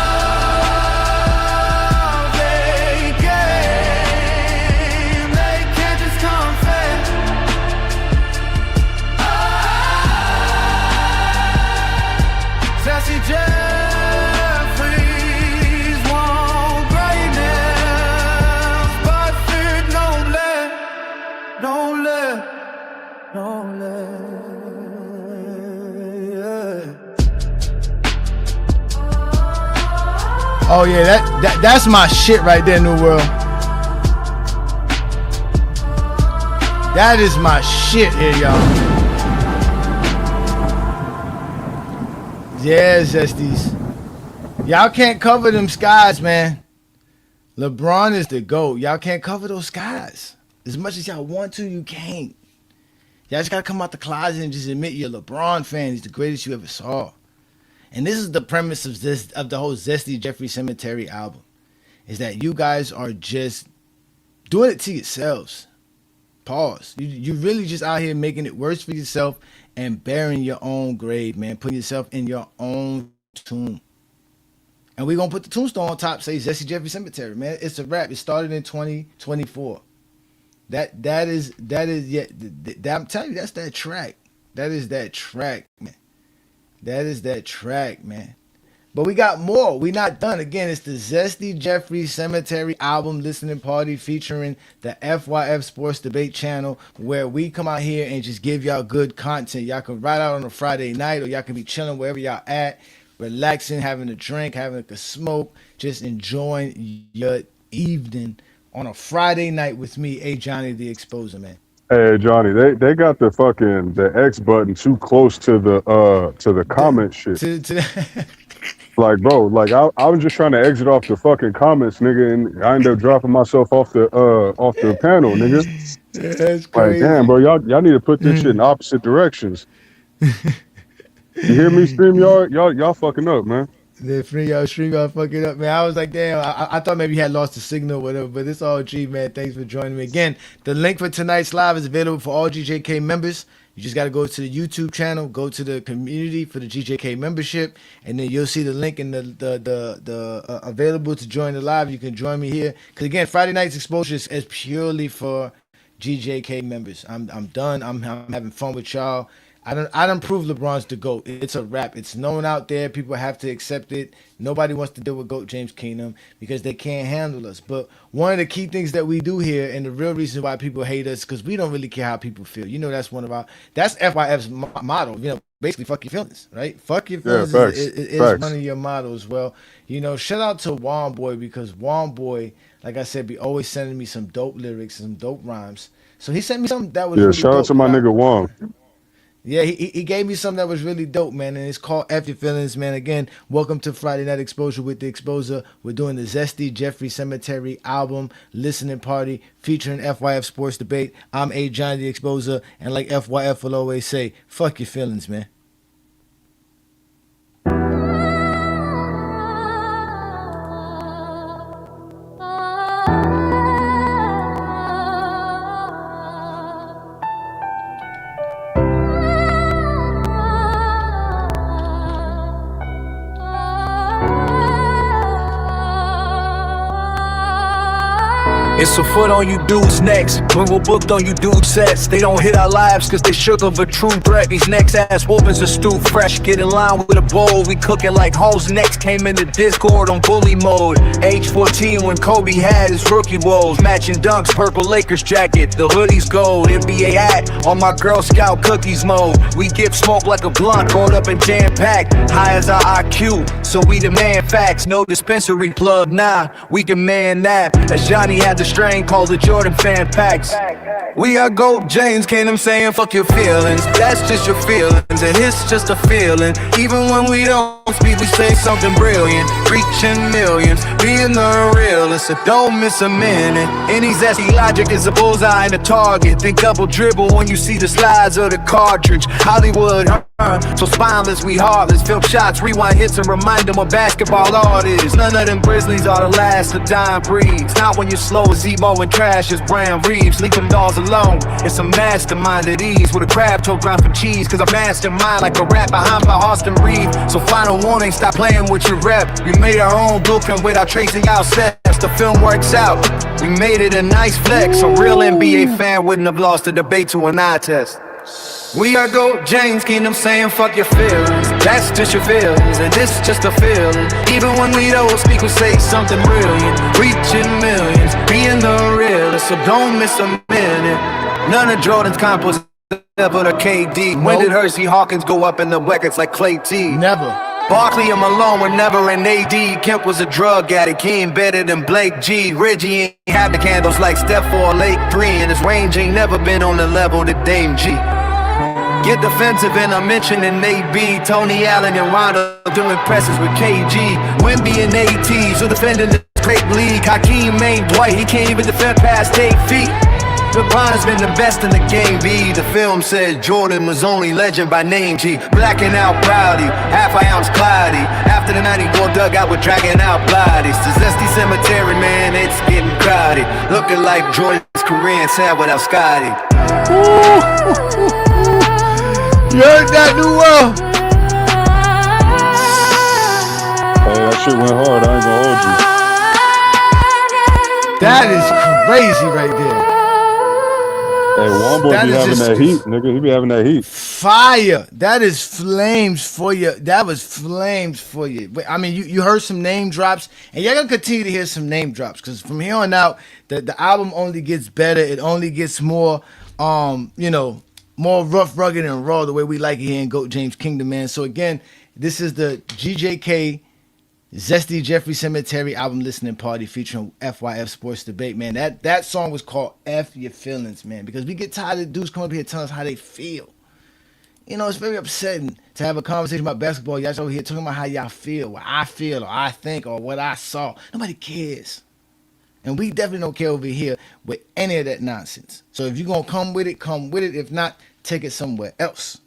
Oh yeah, that's my shit right there, New World. That is my shit here, y'all. Yeah, Zesties. Y'all can't cover them skies, man. LeBron is the GOAT. Y'all can't cover those skies. As much as y'all want to, you can't. Y'all just gotta come out the closet and just admit you're a LeBron fan. He's the greatest you ever saw. And this is the premise of the whole Zesty Jeffrey Cemetery album. Is that you guys are just doing it to yourselves. Pause. You really just out here making it worse for yourself and burying your own grave, man. Putting yourself in your own tomb. And we're going to put the tombstone on top, say Zesty Jeffrey Cemetery, man. It's a wrap. It started in 2024. That is I'm telling you, that's that track. That is that track, man. That is that track, man. But we got more. We not done. Again, it's the Zesty Jeffrey Cemetery album listening party featuring the FYF Sports Debate channel, where we come out here and just give y'all good content. Y'all can ride out on a Friday night, or y'all can be chilling wherever y'all at, relaxing, having a drink, having a smoke, just enjoying your evening on a Friday night with me, Ajani the Exposer, man. Hey Johnny, they got the X button too close to the comment shit. Like, bro, like I was just trying to exit off the fucking comments, nigga, and I ended up dropping myself off the panel, nigga. Yeah, that's crazy. Like, damn, bro, y'all need to put this shit in opposite directions. You hear me, StreamYard? Y'all fucking up, man. The StreamYard fucking up, man. I was like, damn, I thought maybe you had lost the signal or whatever, but it's all G, man. Thanks for joining me. Again, the link for tonight's live is available for all GJK members. You just got to go to the YouTube channel, go to the community for the GJK membership, and then you'll see the link in the available to join the live. You can join me here. Because, again, Friday night's exposure is purely for GJK members. I'm done. I'm having fun with y'all. I don't prove LeBron's the GOAT. It's a wrap. It's known out there. People have to accept it. Nobody wants to deal with GOAT James Kingdom because they can't handle us. But one of the key things that we do here, and the real reason why people hate us, because we don't really care how people feel. You know, that's FYF's motto. You know, basically, fuck your feelings, right? Fuck your feelings is one of your mottos. Well, you know, shout out to Juan Boy, because Juan Boy, like I said, be always sending me some dope lyrics, some dope rhymes. So he sent me something that was really shout dope. out to my nigga Juan. Yeah, he gave me something that was really dope, man, and it's called F Your Feelings, man. Again, welcome to Friday Night Exposure with the Exposer. We're doing the Zesty Jeffrey Cemetery album listening party featuring FYF Sports Debate. I'm Ajani the Exposer, and like FYF will always say, fuck your feelings, man. It's a foot on you dudes next. When we're booked on you dude sets, they don't hit our lives cause they shook of a true threat. These next ass whoopings are stew fresh. Get in line with a bowl, we cooking like hoes. Next came into Discord on bully mode. Age 14 when Kobe had his rookie woes. Matching dunks, purple Lakers jacket, the hoodies gold. NBA hat on my Girl Scout cookies mode. We give smoke like a blunt, rolled up and jam packed. High as our IQ, so we demand facts. No dispensary plug, nah, we demand that. Ajani had the strain called the Jordan fan packs. We are GOAT James Kingdom saying fuck your feelings. That's just your feelings and it's just a feeling. Even when we don't speak, we say something brilliant. Reaching millions, being the realest, so don't miss a minute. Any zesty logic is a bullseye and a target. Think double dribble when you see the slides of the cartridge. Hollywood, so spineless, we heartless. Film shots, rewind hits and remind them what basketball art is. None of them Grizzlies are the last of dime breeds. Not when you're slow as emo and trash as Brown Reeves. Leave them dolls alone. It's a mastermind at ease with a crab toe ground for cheese. Cause a mastermind like a rat behind by Austin Reed. So final warning, stop playing with your rep. We made our own blueprint without tracing out steps. The film works out. We made it a nice flex. A real NBA fan wouldn't have lost the debate to an eye test. We are GOAT James Kingdom saying fuck your feelings. That's just your feelings and it's just a feeling. Even when we don't speak, we say something brilliant. Reaching millions, being the realest, so don't miss a minute. None of Jordan's comp was ever the KD. When did Hersey Hawkins go up in the records like Clay T? Never. Barkley and Malone were never an AD. Kemp was a drug addict, he ain't better than Blake G. Reggie ain't had the candles like Steph or Lake 3. And his range ain't never been on the level that Dame G. Get defensive and I'm mentioning Nate B, Tony Allen and Rondo doing presses with KG. Wemby and AT, so defending the great league. Hakeem ain't Dwight, he can't even defend past 8 feet. LeBron has been the best in the game, B. The film said Jordan was only legend by name, G. Blacking out Rowdy, half an ounce cloudy. After the 94 dugout, we're dragging out bodies. The Zesty cemetery, man, it's getting crowded. Looking like Jordan's Cryin sad without Scotty. You heard that, New World? Hey, that shit went hard. I ain't gonna hold you. That is crazy right there. Hey, Wombo be having that heat, nigga. He be having that heat. Fire. That is flames for you. That was flames for you. I mean, you heard some name drops, and you're going to continue to hear some name drops, because from here on out, the album only gets better. It only gets more, more rough, rugged, and raw, the way we like it here in Goat James Kingdom, man. So again, this is the GJK Zesty Jeffrey Cemetery album listening party featuring FYF Sports Debate, man. That song was called F Ya Feelinz, man, because we get tired of dudes coming up here telling us how they feel. You know, it's very upsetting to have a conversation about basketball. Y'all over here talking about how y'all feel, what I feel, or I think, or what I saw. Nobody cares. And we definitely don't care over here with any of that nonsense. So if you're going to come with it, come with it. If not, take it somewhere else.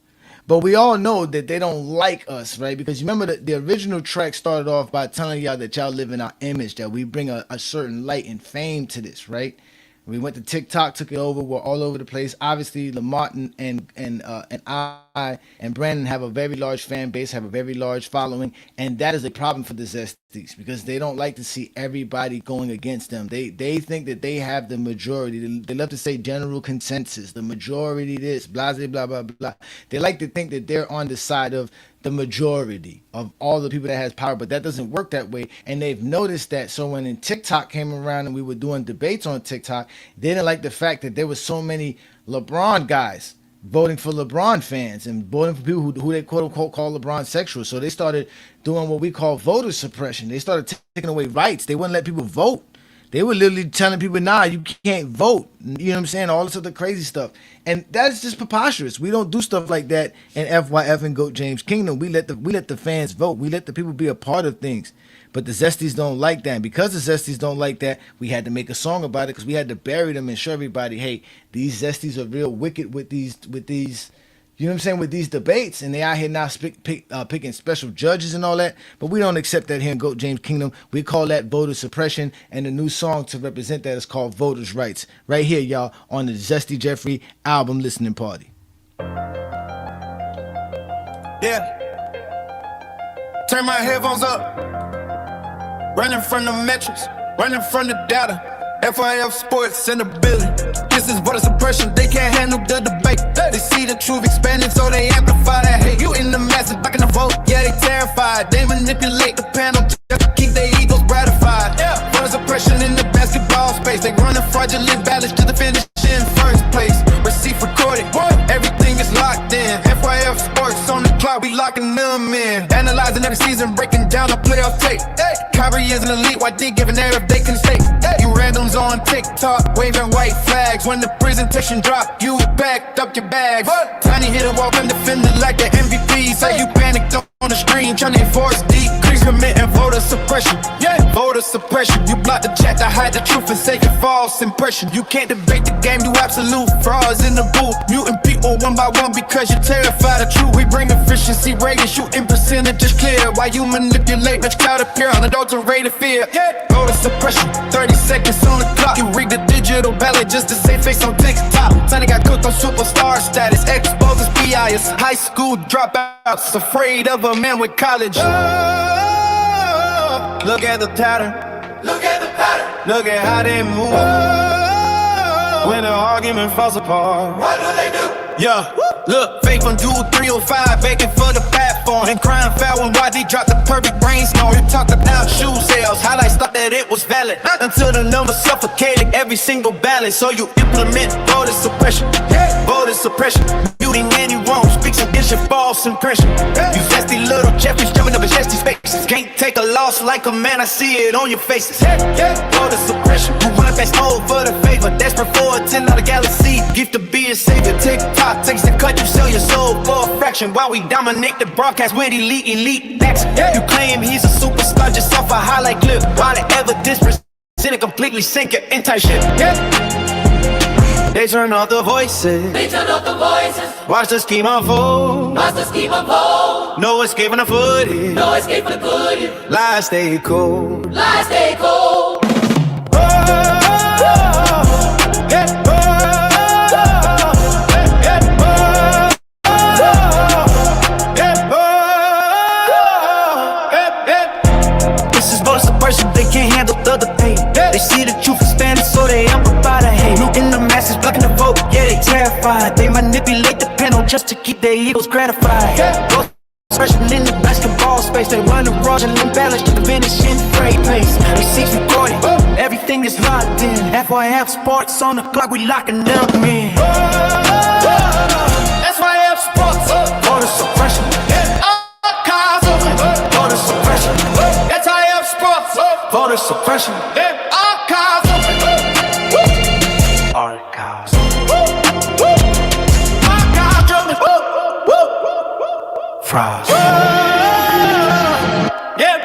But we all know that they don't like us, right? Because you remember the original track started off by telling y'all that y'all live in our image, that we bring a certain light and fame to this, right? We went to TikTok, took it over. We're all over the place. Obviously, Lamont and I and Brandon have a very large fan base, have a very large following, and that is a problem for the Zesties, because they don't like to see everybody going against them. They think that they have the majority. They love to say general consensus, the majority this, blah, blah, blah, blah, blah. They like to think that they're on the side of the majority of all the people that has power, but that doesn't work that way, and they've noticed that. So when TikTok came around and we were doing debates on TikTok, they didn't like the fact that there was so many LeBron guys voting for LeBron fans and voting for people who they quote unquote call LeBron sexual. So they started doing what we call voter suppression. They started taking away rights. They wouldn't let people vote. They were literally telling people, nah, you can't vote. You know what I'm saying? All this other crazy stuff. And that's just preposterous. We don't do stuff like that in FYF and Goat James Kingdom. We let the fans vote. We let the people be a part of things. But the Zesties don't like that. And because the Zesties don't like that, we had to make a song about it, because we had to bury them and show everybody, hey, these Zesties are real wicked with these you know what I'm saying, with these debates, and they out here now picking special judges and all that. But we don't accept that here in Goat James Kingdom. We call that voter suppression, and the new song to represent that is called Voters' Rights. Right here, y'all, on the Zesty Jeffrey album listening party. Yeah. Turn my headphones up. Running from the metrics, running from the data. FYF Sports in the building. This is voter suppression, they can't handle the debate. They see the truth expanding, so they amplify that hate. You in the masses, back in the vote, yeah, they terrified. They manipulate the panel just to keep their egos gratified. Voter suppression in the basketball space. They running fraudulent ballots to the finish in first place. Receipt recorded, everything is locked in. FYF Sports on the clock, we locking them in. Analyzing every season, breaking down the playoff tape. Kyrie is an elite, why they giving air if they can stay? You randoms on TikTok, waving white flags. When the presentation drop, you backed up your bags. Tiny hit a walk and defender like the MVP. Say you panicked on the screen, trying to enforce decrease, committing voter suppression. Voter suppression. You block the chat to hide the truth and say a false impression. You can't debate the game, you absolute frauds in the booth. Muting people one by one because you're terrified of truth. We bring efficiency ratings, shooting percentages clear. While you manipulate, much cloud appear unadulterated fear. Voter suppression, 30 seconds on the clock. You read the digital ballot just to save face on TikTok. Sonny got cooked on superstar status, exposes BIS, high school dropouts, afraid of a man with college. Look at the pattern. Look at the pattern. Look at how they move. When the argument falls apart, what do they do? Yeah, look, fake on dude 305, begging for the platform. And crying foul when YD dropped the perfect brainstorm. You talked about shoe sales, highlights thought that it was valid. Until the numbers suffocated every single ballot. So you implement voter suppression. Voter suppression, muting any wrong, speaks against your false impression. You zesty little Jeffries jumping up in Zesty's faces. Can't take a loss like a man, I see it on your faces. Voter suppression, you run fast over the favor. Desperate for a $10 galaxy, gift to be a savior. TikTok takes the cut, you sell your soul for a fraction. While we dominate the broadcast with elite acts. You claim he's a superstar, start just off a highlight clip. While they ever disperse, it completely sink your entire ship. Yeah. They turn off the voices. They turn off the voices. Watch the scheme unfold. Watch the scheme unfold. No escape from the footage. No escape from the footage. Lies stay cold. Lies stay cold. They can't handle the debate. They see the truth in Spanish, so they amplify the hate. Looting the masses, blocking the vote. Yeah, they terrified. They manipulate the panel just to keep their egos gratified. Expression in the basketball space. They run the rush and imbalance to the finish in freight pace. Receipts recorded, everything is locked in. FYF sports on the clock, we locking them in. FYF sports, voter suppression. Archives open, voter suppression. FYF sports, voter suppression. Archives open, archives. Archives open, fries. Yeah.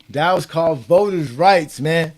That was called Voters' Rights, man.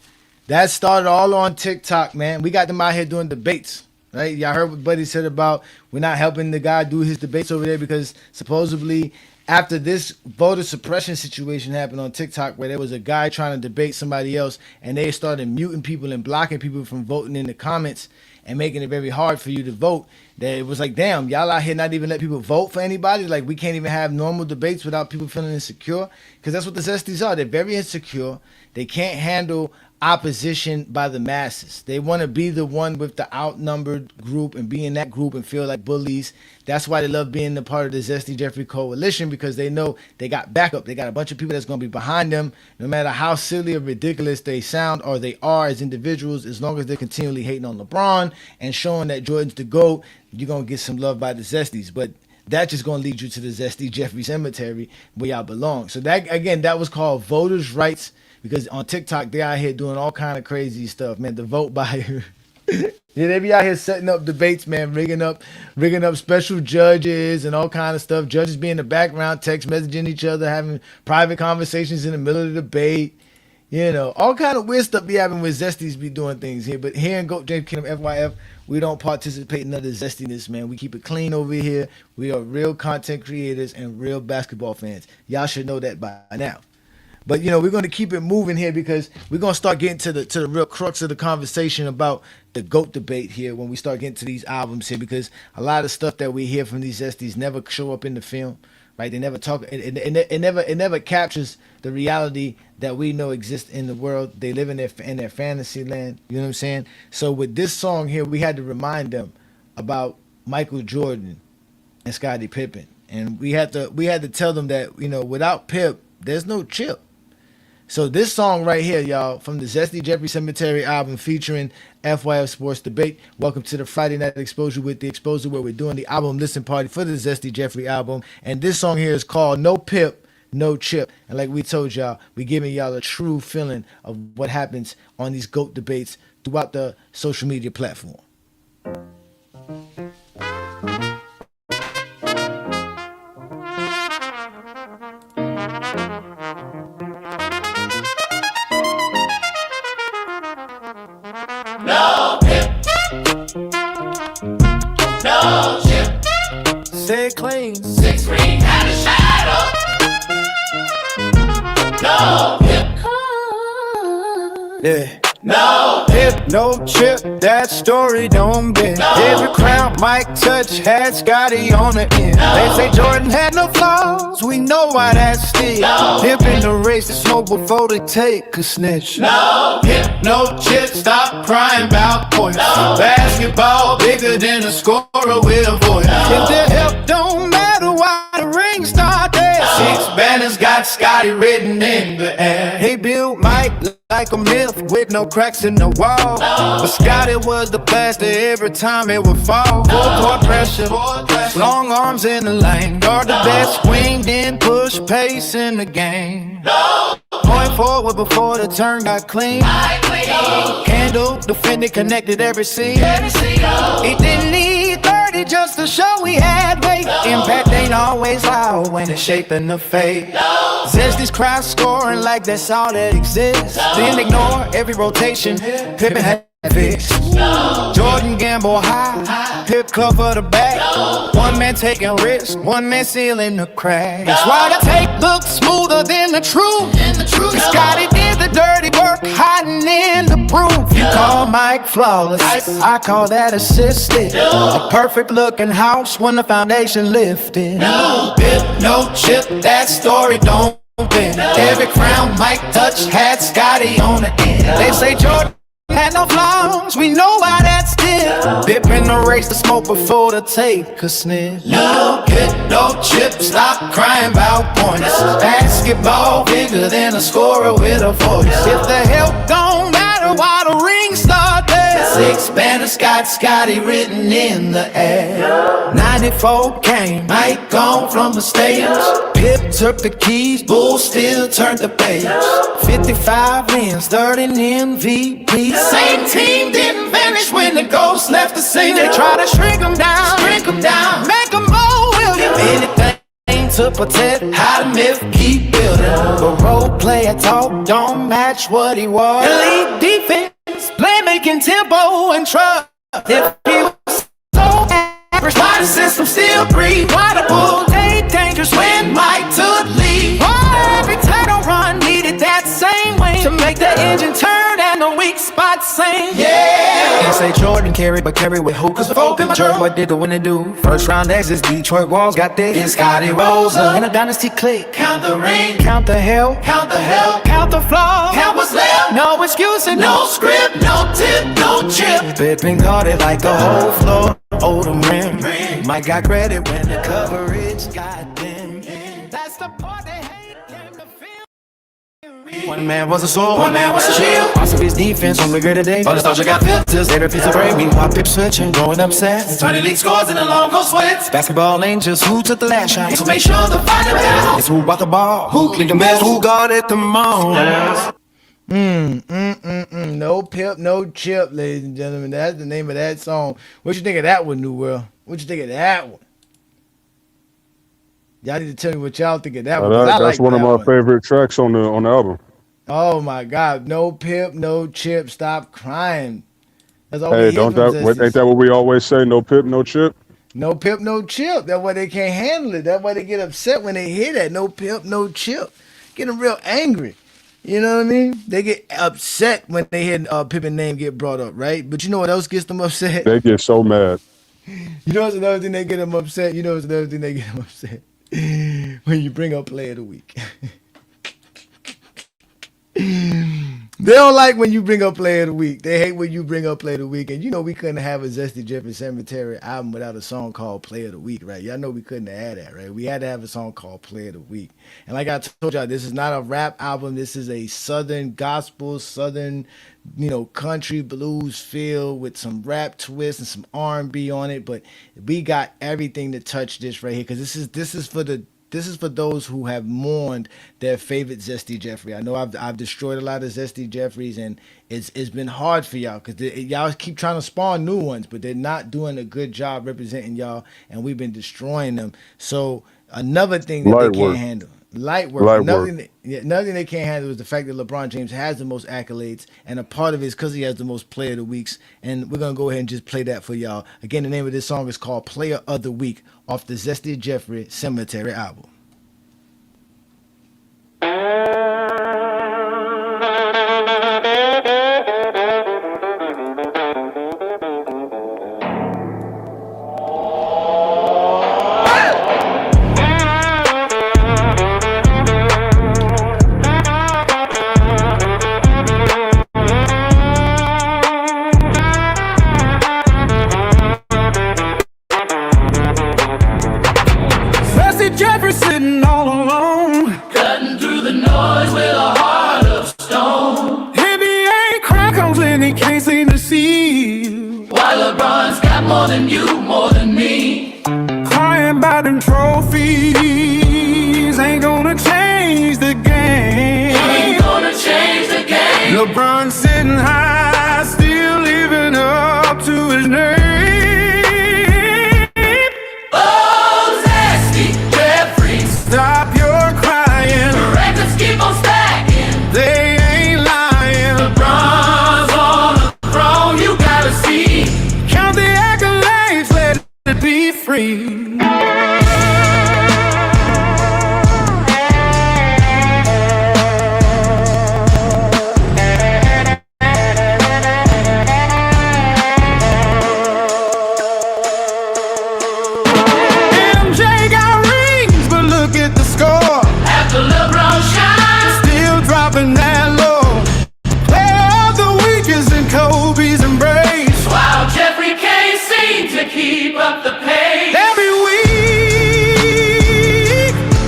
That started all on TikTok, man. We got them out here doing debates, right? Y'all heard what Buddy said about we're not helping the guy do his debates over there because supposedly after this voter suppression situation happened on TikTok where there was a guy trying to debate somebody else and they started muting people and blocking people from voting in the comments and making it very hard for you to vote, that it was like, damn, y'all out here not even let people vote for anybody. Like, we can't even have normal debates without people feeling insecure, because that's what the Zesties are. They're very insecure. They can't handle opposition by the masses. They want to be the one with the outnumbered group and be in that group and feel like bullies. That's why they love being a part of the Zesty Jeffrey coalition, because they know they got backup. They got a bunch of people that's going to be behind them, no matter how silly or ridiculous they sound or they are as individuals. As long as they're continually hating on LeBron and showing that Jordan's the GOAT, you're going to get some love by the Zesties. But that's just going to lead you to the Zesty Jeffrey cemetery where y'all belong. So that, again, that was called Voters' Rights, because on TikTok, they out here doing all kind of crazy stuff, man. The vote buyer. Yeah, they be out here setting up debates, man, rigging up special judges and all kind of stuff. Judges be in the background, text messaging each other, having private conversations in the middle of the debate. You know, all kind of weird stuff be happening with Zesties be doing things here. But here in GJK and FYF, we don't participate in none of the zestiness, man. We keep it clean over here. We are real content creators and real basketball fans. Y'all should know that by now. But, you know, we're going to keep it moving here because we're going to start getting to the real crux of the conversation about the GOAT debate here when we start getting to these albums here, because a lot of stuff that we hear from these Zesties never show up in the film, right? They never talk. It never captures the reality that we know exists in the world. They live in their fantasy land. You know what I'm saying? So with this song here, we had to remind them about Michael Jordan and Scottie Pippen. And we had to tell them that, you know, without Pip, there's no Chip. So this song right here, y'all, from the Zesty Jeffrey Cemetery album featuring FYF Sports Debate. Welcome to the Friday Night Exposure with the Exposure, where we're doing the album listen party for the Zesty Jeffrey album. And this song here is called No Pip, No Chip. And like we told y'all, we giving y'all a true feeling of what happens on these GOAT debates throughout the social media platform. No Pip, no Chip. Say it clean. 6 ring and a shadow. No Pip, Yeah. no Pip, no Chip, that story don't bend. No. Every crown Mike touch had Scotty on the end. No. They say Jordan had no flaws, we know why that's still. No. Pip in the race, it's smoke before they take a snitch. No Pip, no Chip. Stop crying about points. No. Basketball bigger than a scorer with a voice. No. If the help don't matter, why the ring start there? 6 banners got got Scotty written in the air. He built Mike like a myth with no cracks in the wall. But Scotty was the faster every time it would fall. Full court pressure, long arms in the lane. Guard the best, winged in, push pace in the game. Point forward before the turn got clean. Handle, defended, connected every scene. He didn't need 30 just to show he had weight. Impact ain't always loud when it's shaping the fate. Zesty's crowd scoring like that's all that exists. Then ignore every rotation. Pippen had fixed. Jordan gamble high, Pip cover the back. One man taking risks, one man sealing the crack. That's why the tape looks smoother than the truth. Scotty did the dirty work, hiding in the proof. You call Mike flawless, I call that assisted. A perfect looking house when the foundation lifted. Pip no chip, that story don't bend. Every crown Mike touched had Scotty on the end. They say Jordan had no flaws, we know why that's still. Pip in the race to smoke before the take a sniff. No Pip, no chip, stop crying about points. Basketball bigger than a scorer with a voice. If the help don't matter, why the ring start there? Six banners got Scotty written in the air. 94 came, Mike gone from the stage. Pip took the keys, Bull still turned the page. 55 wins, 30 MVP. Same team didn't vanish when the ghosts left the scene. They try to shrink them down, make them more willing. Anything to protect how the myth keep building. But role player talk don't match what he was. Elite defense, playmaking tempo and trust. If he was so average, why the system still breathe? Why the bull stayed dangerous when Mike took lead? Why every title run needed that same way to make the engine turn and the weak spot sing? Yeah. Can't say Jordan carried, but carry with who? Cause folk in my church, what did the winner do? First round exits, Detroit Walls got this. And Scotty Rosa in a dynasty click. Count the ring, count the hell, count the hell, count the flaws, count what's left. No excuse and no script, no tip, no chip. Pippen got it like the whole floor. Odom rim. Mike got credit when the coverage got them. That's the part they hate. Came to feel. One man was a sword, one man was a shield. Parts of his defense on the greater day. All the stars got filters, they refuse to break. Meanwhile, Pip switching, going upset. 20 league scores in the long go sweats. Basketball ain't just who took the last shot. So make sure the final bell. It's who bought the ball, who cleaned the mess, who guarded the most. No Pip, no chip, ladies and gentlemen. That's the name of that song. What you think of that one, New World? What you think of that one? Y'all need to tell me what y'all think of that one. That's like one of my one. favorite tracks on the album. Oh my God! No Pip, no chip. Stop crying. That's all Hey, ain't that what we always say? No Pip, no chip. No Pip, no chip. That's why they can't handle it. That's why they get upset when they hear that. No Pip, no chip. Getting real angry. You know what I mean? They get upset when they hear Pippin's name get brought up, right? But you know what else gets them upset? They get so mad. You know what's another thing they get them upset? When you bring up Play of the Week. They don't like when you bring up Play of the Week. They hate when you bring up Play of the Week. And you know we couldn't have a Zesty Jeffrey Cemetery album without a song called Play of the Week, right? Y'all know we couldn't have had that, right? We had to have a song called Play of the Week. And like I told y'all, this is not a rap album. This is a southern gospel, southern, country blues feel with some rap twists and some R&B on it. But we got everything to touch this right here because this is for those who have mourned their favorite Zesty Jeffrey. I know I've destroyed a lot of Zesty Jeffries, and it's been hard for y'all because y'all keep trying to spawn new ones, but they're not doing a good job representing y'all, and we've been destroying them. So another thing that they can't handle. Light work. Another thing they can't handle is the fact that LeBron James has the most accolades, and a part of it is because he has the most Player of the Weeks. And we're going to go ahead and just play that for y'all. Again, the name of this song is called Player of the Week off the Zesty Jeffrey Cemetery album. Jeffrey sitting all alone, cutting got more than you, more than me. Crying about them trophies ain't gonna change the game. Ain't gonna change the game. LeBron sitting high, still living up to his name. Oh, Zesty, Jeffrey, Stop your crying. records keep on stacking. They ain't lying. LeBron's on the throne, you gotta see. Count the accolades, let it be free. MJ got rings, but look at the score. After LeBron shines, Still dropping that low. Player of the week is in Kobe's embrace. while Jeffrey can't seem to keep up the pace. Every week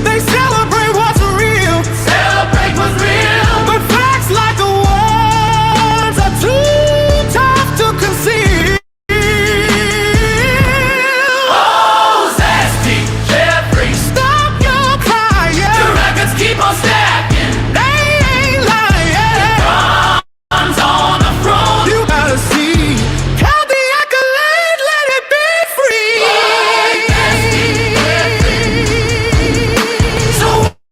they celebrate what's real, Celebrate what's real. but facts like the ones are too tough to conceal. Oh, Zesty, Jeffrey, Stop your the crying. records keep on stacking. They ain't lying. LeBron's on the throne. You gotta see. Count the accolades, let it be free. So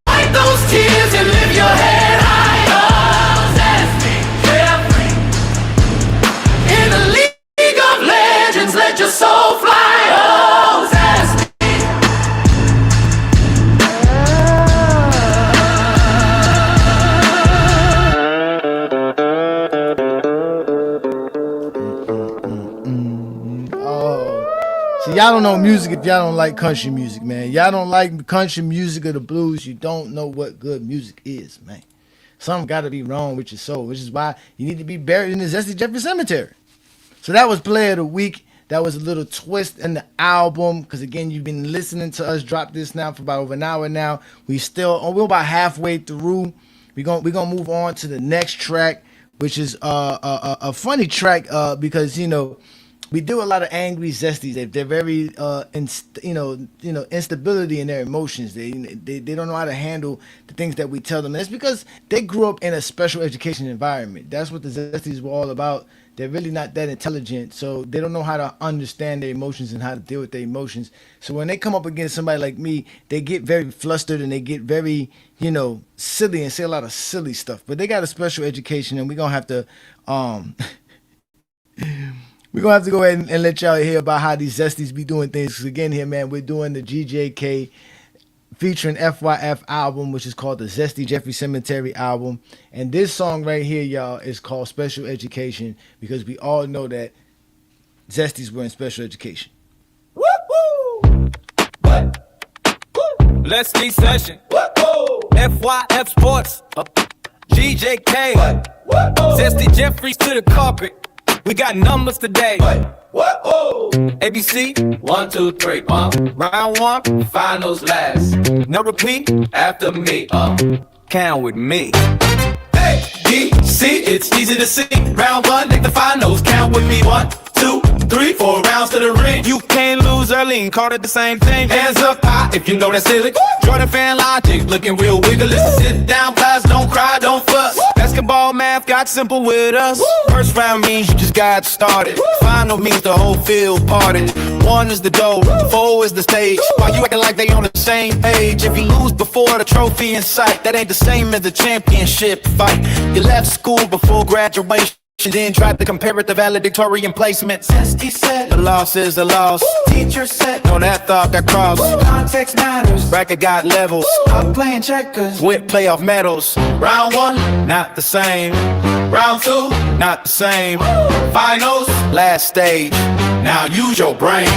wipe those tears and lift your head high. Oh, Zesty, Jeffrey, in the league of legends, let your soul fly. Oh, Zesty. Oh, see, y'all don't know music if y'all don't like country music, man. Y'all don't like country music or the blues. You don't know what good music is, man. Something got to be wrong with your soul, which is why you need to be buried in the Zesty Jeffrey Cemetery. So that was Play of the Week. That was a little twist in the album, because again, you've been listening to us drop this now for about over an hour now. We're about halfway through. We're gonna move on to the next track, which is a funny track because we do a lot of angry Zesties. They're very instability in their emotions. They don't know how to handle the things that we tell them. And it's because they grew up in a special education environment. That's what the Zesties were all about. They're really not that intelligent, so they don't know how to understand their emotions and how to deal with their emotions. So when they come up against somebody like me, they get very flustered and they get very, silly and say a lot of silly stuff. But they got a special education, and we're gonna have to we're gonna have to go ahead and let y'all hear about how these Zesties be doing things. Because again, here, man, we're doing the GJK featuring FYF album, which is called the Zesty Jeffrey Cemetery album. And this song right here, y'all, is called Special Education, because we all know that Zesties were in special education. Let's see session. FYF Sports. GJK. Zesty Jeffries to the carpet. We got numbers today. ABC, 1, 2, 3, round 1, finals last. No repeat after me, count with me. A, B, C, it's easy to see. Round 1, make the finals, count with me. 1, 2, 3, 4 rounds to the ring. You can't lose early and call it the same thing. Hands up high if you know that's silly. Jordan fan logic, looking real wiggly. Sit down, class, don't cry, don't fuss. Basketball math got simple with us. First round means you just got started. Final means the whole field parted. 1 is the goal, 4 is the stage. While you acting like they on the same page. If you lose before the trophy in sight, that ain't the same as the championship fight. You left school before graduation, then tried to compare it to valedictorian placements. Zesty said the loss is a loss. Teacher said no, that thought that crossed. Context matters. Bracket got levels. Stop playing checkers with playoff medals. Round 1, not the same. Round 2, not the same. Finals, last stage. Now use your brain.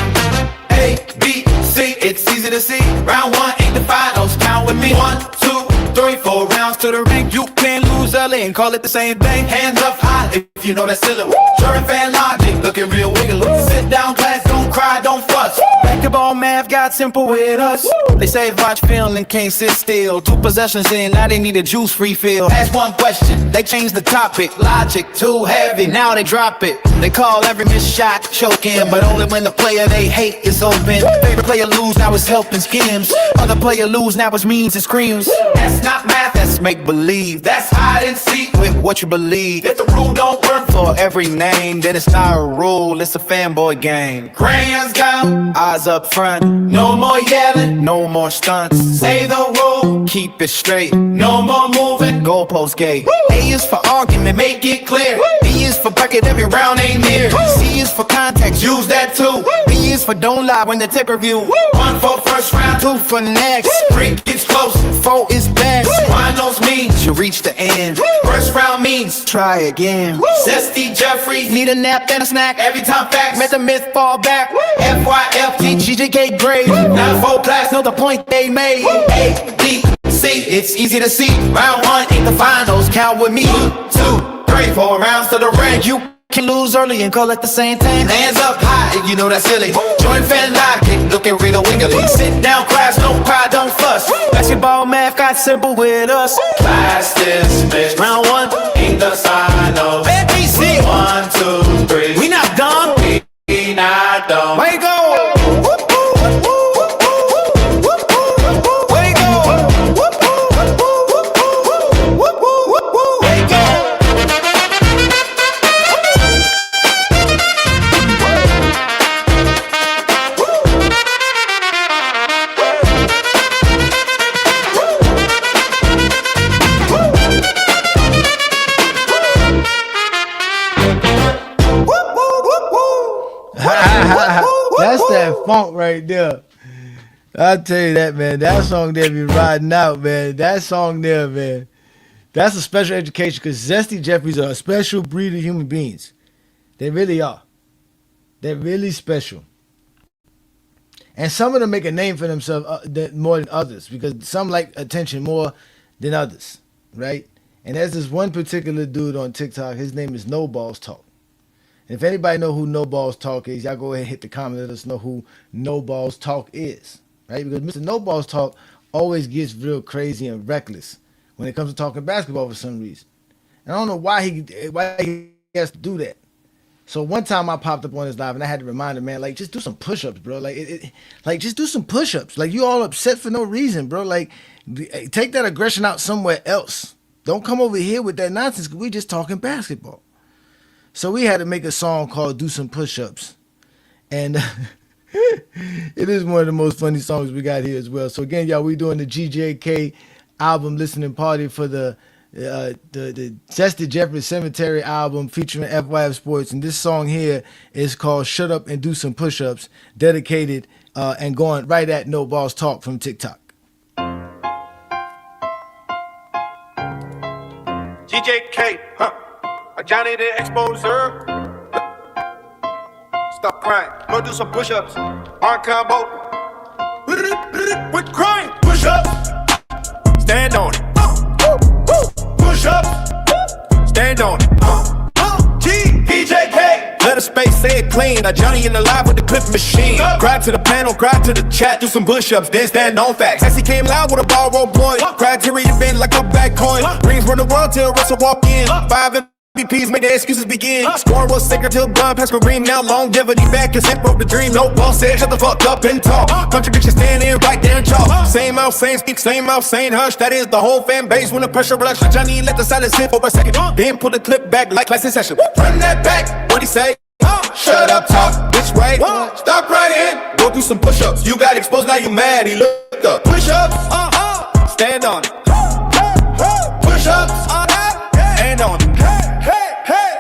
A, B, C, it's easy to see. Round 1 ain't the finals. Count with me. 1, 2, 3, 4 rounds to the ring. You can't lose early and call it the same thing. Hands up high if you know that's silly. Jordan fan logic, looking real wiggly. Sit down, class, don't cry, don't fuss. Basketball math got got simple with us. They say watch film and can't sit still. 2 possessions in, now they need a juice refill. Ask one question, they changed the topic. Logic too heavy, now they drop it. They call every missed shot choking, but only when the player they hate is open. Favorite player lose, now it's helping schemes. Other player lose, now it's means and screams. That's not math, that's make believe. That's hide and seek with what you believe. If the rule don't work for every name, then it's not a rule, it's a fanboy game. Crayons down, eyes up front. No more yelling, no more stunts. Say the rule, keep it straight. No more moving, goalpost gate. A is for argument, make it clear. B is for bracket, every round ain't near. C is for context, use that too. B is for don't lie when the tip review. 1 for first round, 2 for next. 3 gets close, 4 is best. Finals means you reach the end. First round means try again. Zesty Jeffrey, need a nap and a snack. Every time facts, met the myth fall back. FYF, GJK grade. Now 4 class, know the point they made. A, B, C, it's easy to see. Round 1 ain't the finals, count with me. 2, 3, 4 rounds to the ring. You can lose early and call at the same time. Hands up high if you know that's silly. Join fan logic, looking real wiggly. Sit down, class, no cry, don't fuss. Basketball math got simple with us. Class dismissed. Round 1 ain't the finals. ABC. 1, 2, 3. We not dumb. We not dumb. Way go. That's that funk right there. I'll tell you that, man. That song there be riding out, man. That song there, man. That's a special education because Zesty Jeffries are a special breed of human beings. They really are. They're really special. And some of them make a name for themselves more than others because some like attention more than others, right? And there's this one particular dude on TikTok. His name is No Balls Talk. If anybody know who No Balls Talk is, y'all go ahead and hit the comment. Let us know who No Balls Talk is, right? Because Mr. No Balls Talk always gets real crazy and reckless when it comes to talking basketball for some reason. And I don't know why he has to do that. So one time I popped up on his live and I had to remind him, man, like just do some push-ups, bro. Like just do some push-ups. Like you all upset for no reason, bro. Like take that aggression out somewhere else. Don't come over here with that nonsense because we just talking basketball. So we had to make a song called Do Some Push-Ups. And it is one of the most funny songs we got here as well. So again, y'all, we doing the GJK album listening party for the Zesty Jeffries Cemetery album featuring FYF Sports. And this song here is called Shut Up and Do Some Push-Ups, dedicated and going right at No Balls Talk from TikTok. GJK, Ajani the exposer. Stop crying. Go do some push-ups. Arm combo. With Cryin. Push-ups. Stand on it. Push-ups. Stand on it. GJK. Let the space say it clean. Ajani in the live with the clip machine. Cry to the panel, cry to the chat. Do some push-ups, then stand on facts. As he came loud with a ball roll point. Criteria bend like a back coin. Rings run the world till Russell walk in. 5 MVPs make the excuses begin. Scoring was sicker till Gun past Kareem. Now longevity back cause it broke the dream. No ball said shut the fuck up and talk. Contradiction standing right there and chalk. Same out, same speak, same out, same hush. That is the whole fan base when the pressure rush. Johnny let the silence hit for a second. Then pull the clip back like class in session. Run that back, what'd he say? Shut up, talk, bitch, wait. Stop crying, go do some push-ups. You got exposed, now you mad, he looked up. Push-ups, stand on it. Push-ups, stand on it.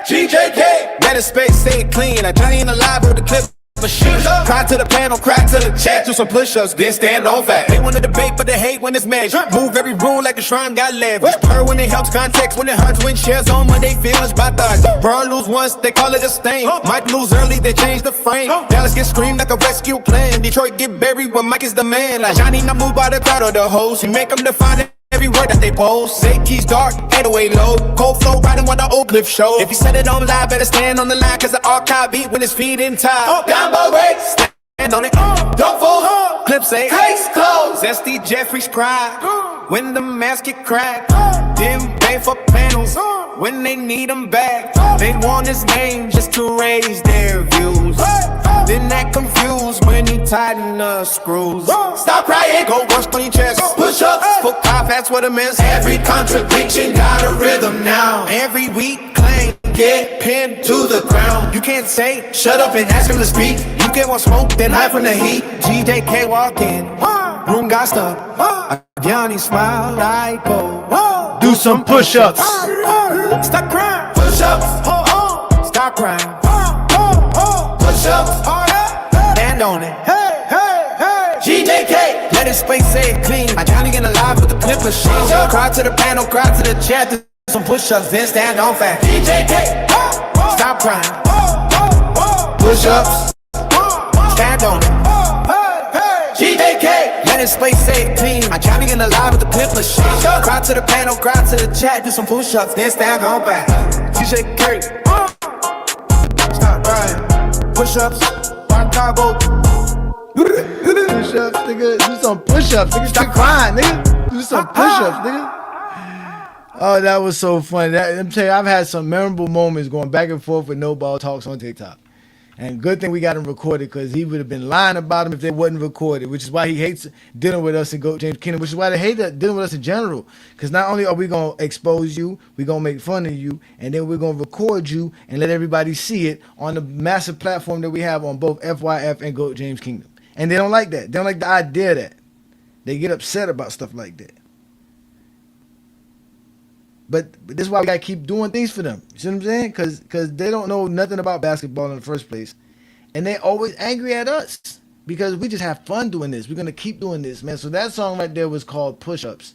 GJK, let the space stay clean. Ajani in the live with the clip machine. Cry to the panel, cry to the chat. Do some push-ups, then stand on fact. They want to debate, but they hate when it's measured. Move every rule like the shrine got leverage. Her when it helps, context when it hurts. When shares on Monday, feelings by thighs. Burn lose once, they call it a stain. Might lose early, they change the frame. Dallas get screamed like a rescue plan. Detroit get buried when Mike is the man. Ajani not moved by the crowd or the host. He make them define it. Every word that they post, say keys dark, 808 low. Cold flow riding with the old cliff show. If you set it on live, better stand on the line, cause the archive beat when it's feet in time. Down by way, on it. Don't fold. Clips say case closed. Zesty Jeffries cry when the mask get cracked. Didn't pay for panels when they need them back. They want his name just to raise their views. Then that confused when he tighten the screws. Stop crying, go wash on your chest. Push up, put five fast with a miss. Every contradiction got a rhythm now. Every weak claim get pinned to the ground. You can't say shut up and ask him to speak. You get more smoke than hide from the heat. GJK walk in, room got stuck. Ajani smile like oh. Do some push-ups. Stop crying. Push-ups. Stop crying. Push-ups. Stand on it. GJK. Let his space say it clean. Ajani getting alive with the clip machine. Cry to the panel, cry to the chat. Do some push-ups, then stand on fast. GJK. Stop crying. Push-ups. Stand on it. GJK. Let his space say it clean. Ajani getting alive with the clip machine. Cry to the panel, cry to the chat. Do some push-ups, then stand on back. GJK. Stop crying. Push-ups. Rock combo. Push-ups, nigga. Do some push-ups, nigga. Stop crying, nigga. Do some push-ups, nigga. Oh, that was so funny. I'm telling you, I've had some memorable moments going back and forth with No Ball Talks on TikTok. And good thing we got him recorded, because he would have been lying about him if they wasn't recorded, which is why he hates dealing with us and Goat James Kingdom, which is why they hate dealing with us in general. Because not only are we going to expose you, we're going to make fun of you, and then we're going to record you and let everybody see it on the massive platform that we have on both FYF and Goat James Kingdom. And they don't like that. They don't like the idea of that. They get upset about stuff like that. But this is why we gotta keep doing things for them. You see what I'm saying? Because they don't know nothing about basketball in the first place, and they always angry at us because we just have fun doing this. We're gonna keep doing this, man. So that song right there was called Push-Ups,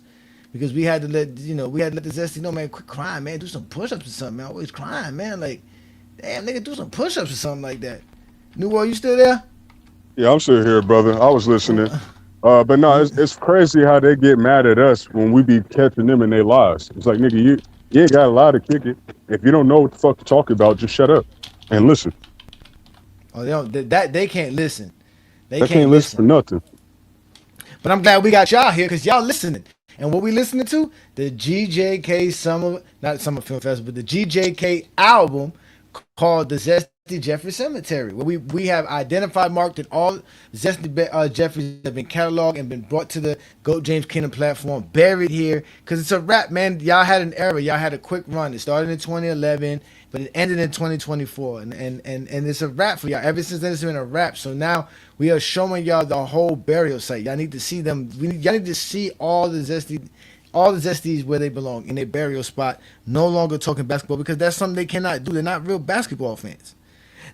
because we had to let the Zesty know, man, quit crying, man. Do some push-ups or something, man. Always crying, man. Like, damn, nigga, do some push-ups or something like that. New World, you still there? Yeah, I'm still here, brother. I was listening. But no, it's crazy how they get mad at us when we be catching them in their lies. It's like, nigga, you ain't got a lie to kick it. If you don't know what the fuck to talk about, just shut up and listen. Oh, they don't. They can't listen. They can't listen for nothing. But I'm glad we got y'all here, because y'all listening. And what we listening to? The GJK not Summer Film Festival, but the GJK album called The Zesty Jeffries Cemetery, where we have identified, marked that all Zesty Jeffries have been cataloged and been brought to the Goat James Kingdom platform, buried here, because it's a wrap, man. Y'all had an era. Y'all had a quick run. It started in 2011, but it ended in 2024, and it's a wrap for y'all. Ever since then, it's been a wrap. So now we are showing y'all the whole burial site. Y'all need to see them. Y'all need to see all the Zesties where they belong, in their burial spot. No longer talking basketball, because that's something they cannot do. They're not real basketball fans.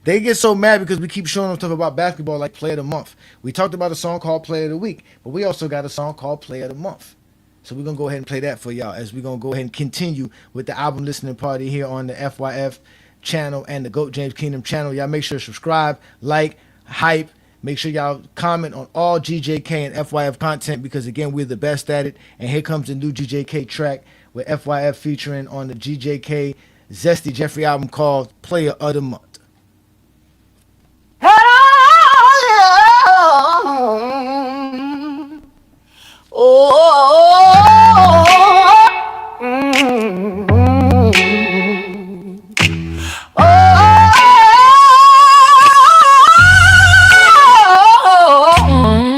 They get so mad because we keep showing them stuff about basketball, like Play of the Month. We talked about a song called Play of the Week, but we also got a song called Play of the Month. So we're going to go ahead and play that for y'all, as we're going to go ahead and continue with the album listening party here on the FYF channel and the Goat James Kingdom channel. Y'all make sure to subscribe, like, hype. Make sure y'all comment on all GJK and FYF content, because, again, we're the best at it. And here comes the new GJK track with FYF featuring on the GJK Zesty Jeffrey album called Player of the Month.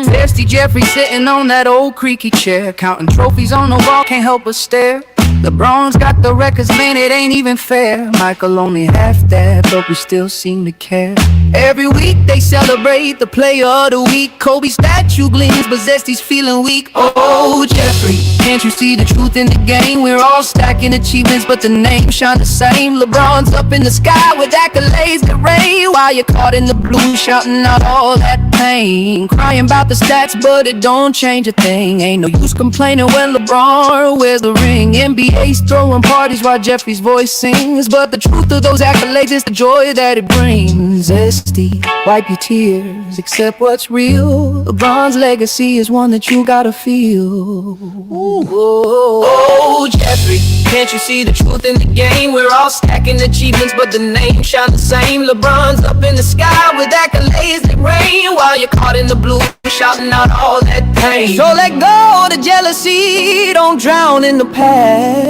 Zesty Jeffrey sitting on that old creaky chair, counting trophies on the wall, can't help but stare. LeBron's got the records, man, it ain't even fair. Michael only half that, but we still seem to care. Every week they celebrate the player of the week. Kobe's statue gleams, but Zesty's feeling weak. Oh, Jeffrey, can't you see the truth in the game? We're all stacking achievements, but the names shine the same. LeBron's up in the sky with accolades that rain, while you're caught in the blue, shouting out all that pain. Crying about the stats, but it don't change a thing. Ain't no use complaining when LeBron wears the ring. NBA bass, throwing parties while Jeffrey's voice sings. But the truth of those accolades is the joy that it brings. Zesty, wipe your tears, accept what's real. LeBron's legacy is one that you gotta feel. Oh, Jeffrey, can't you see the truth in the game? We're all stacking achievements, but the name shine the same. LeBron's up in the sky with accolades that rain, while you're caught in the blue, shouting out all that pain. So let go of the jealousy, don't drown in the past.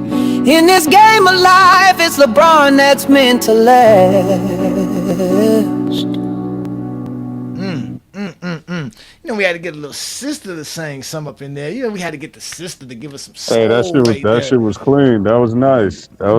In this game of life, it's LeBron that's meant to last. You know, we had to get a little sister to sing some up in there. You know, we had to get the sister to give us some soul. Hey, that shit was clean. That was nice. That's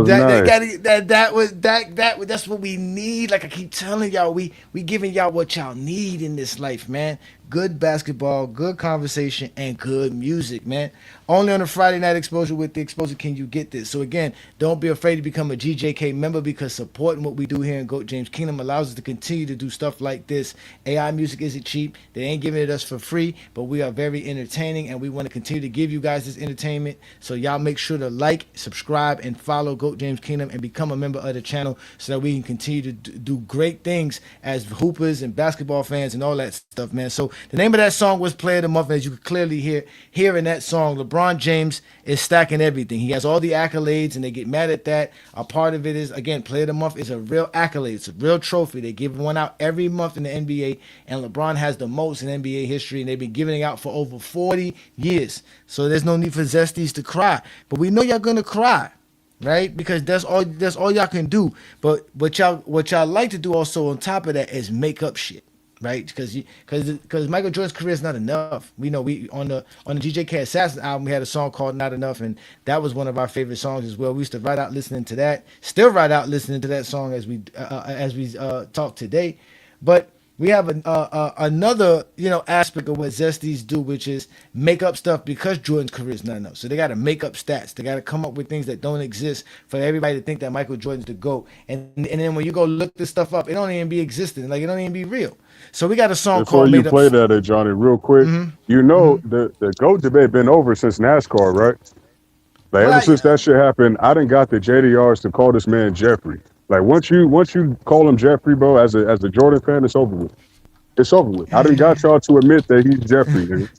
what we need. Like I keep telling y'all, we giving y'all what y'all need in this life, man. Good basketball, good conversation, and good music, man. Only on a Friday Night Exposure with The Exposure can you get this. So again, don't be afraid to become a GJK member, because supporting what we do here in GOAT James Kingdom allows us to continue to do stuff like this. AI music isn't cheap. They ain't giving it us for free, but we are very entertaining, and we want to continue to give you guys this entertainment. So y'all make sure to like, subscribe, and follow GOAT James Kingdom and become a member of the channel so that we can continue to do great things as hoopers and basketball fans and all that stuff, man. So the name of that song was Player of the Month. As you can clearly hear in that song, LeBron James is stacking everything. He has all the accolades, and they get mad at that. A part of it is, again, Player of the Month is a real accolade. It's a real trophy. They give one out every month in the NBA, and LeBron has the most in NBA history, and they've been giving it out for over 40 years. So there's no need for Zesties to cry. But we know y'all gonna cry, right? Because that's all y'all can do. But what y'all like to do also on top of that is make up shit. Right, because Michael Jordan's career is not enough. We know we on the GJK Assassin album, we had a song called Not Enough, and that was one of our favorite songs as well. We used to ride out listening to that, still ride out listening to that song as we talk today. But we have another aspect of what Zesties do, which is make up stuff because Jordan's career is not enough. So they got to make up stats. They got to come up with things that don't exist for everybody to think that Michael Jordan's the GOAT. And then when you go look this stuff up, it don't even be existing. Like, it don't even be real. So we got a song called Made Up. Before you play that, Ajani, real quick, you know the GOAT debate been over since NASCAR, right? Like, ever since that shit happened, I done got the JDRs to call this man Jeffrey. Like, once you call him Jeffrey, bro, as a Jordan fan, it's over with. It's over with. I done got y'all to admit that he's Jeffrey, nigga.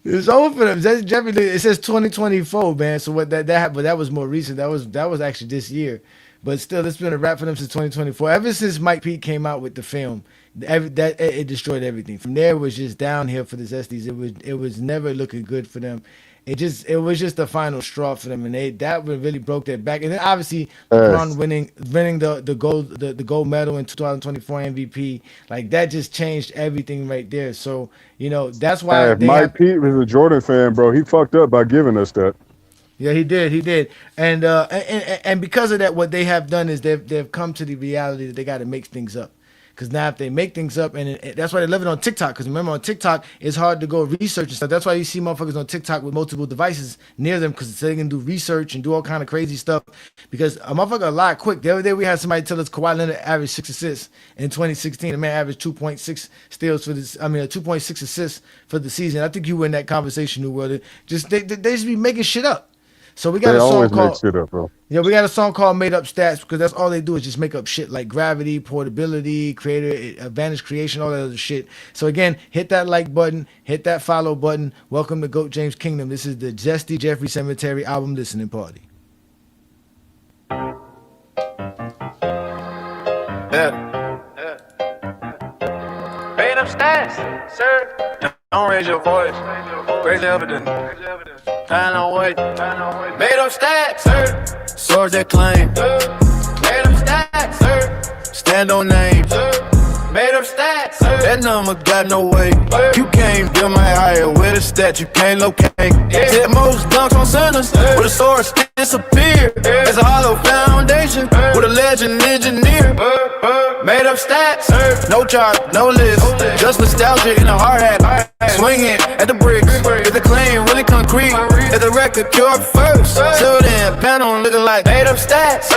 It's over for them. That's Jeffrey. It says 2024, man. So what that happened, but that was more recent. That was actually this year. But still, it's been a wrap for them since 2024. Ever since Mike Pete came out with the film, it destroyed everything. From there, it was just downhill for the Zesties. It was never looking good for them. It was just the final straw for them, and that really broke their back. And then obviously LeBron winning the gold medal in 2024 MVP, like that just changed everything right there. So that's why if Mike Pete was a Jordan fan, bro, he fucked up by giving us that. Yeah, he did, and because of that, what they have done is they've come to the reality that they got to make things up. Because now if they make things up, and that's why they're living on TikTok. Because remember, on TikTok, it's hard to go research and stuff. That's why you see motherfuckers on TikTok with multiple devices near them, because they can do research and do all kind of crazy stuff. Because a motherfucker a lot quick. The other day we had somebody tell us Kawhi Leonard averaged 6 assists in 2016. The man averaged 2.6 steals for this. 2.6 assists for the season. I think you were in that conversation, New World. Just they just be making shit up. So we got a song called shit up, bro. Yeah, we got a song called Made Up Stats, because that's all they do is just make up shit like gravity, portability, creator advantage creation, all that other shit. So again, hit that like button, hit that follow button. Welcome to GOAT James Kingdom. This is the Zesty Jeffrey Cemetery album listening party. Made up stats, sir. Don't raise your voice. Raise evidence. I know wait. Made up stats, sir. Swords that claim. Made up stats, sir. Stand on names. Made up stats, sir. That number got no weight. You can't get my higher with a stat you can't locate. Hit most dunks on centers with a sword disappear. It's a hollow foundation with a legend engineer. Made up stats, no chart, no list. Just nostalgia in a hard hat. Swinging at the bricks. Is the claim really concrete? Is the record pure first? Till then, panel looking like made up stats.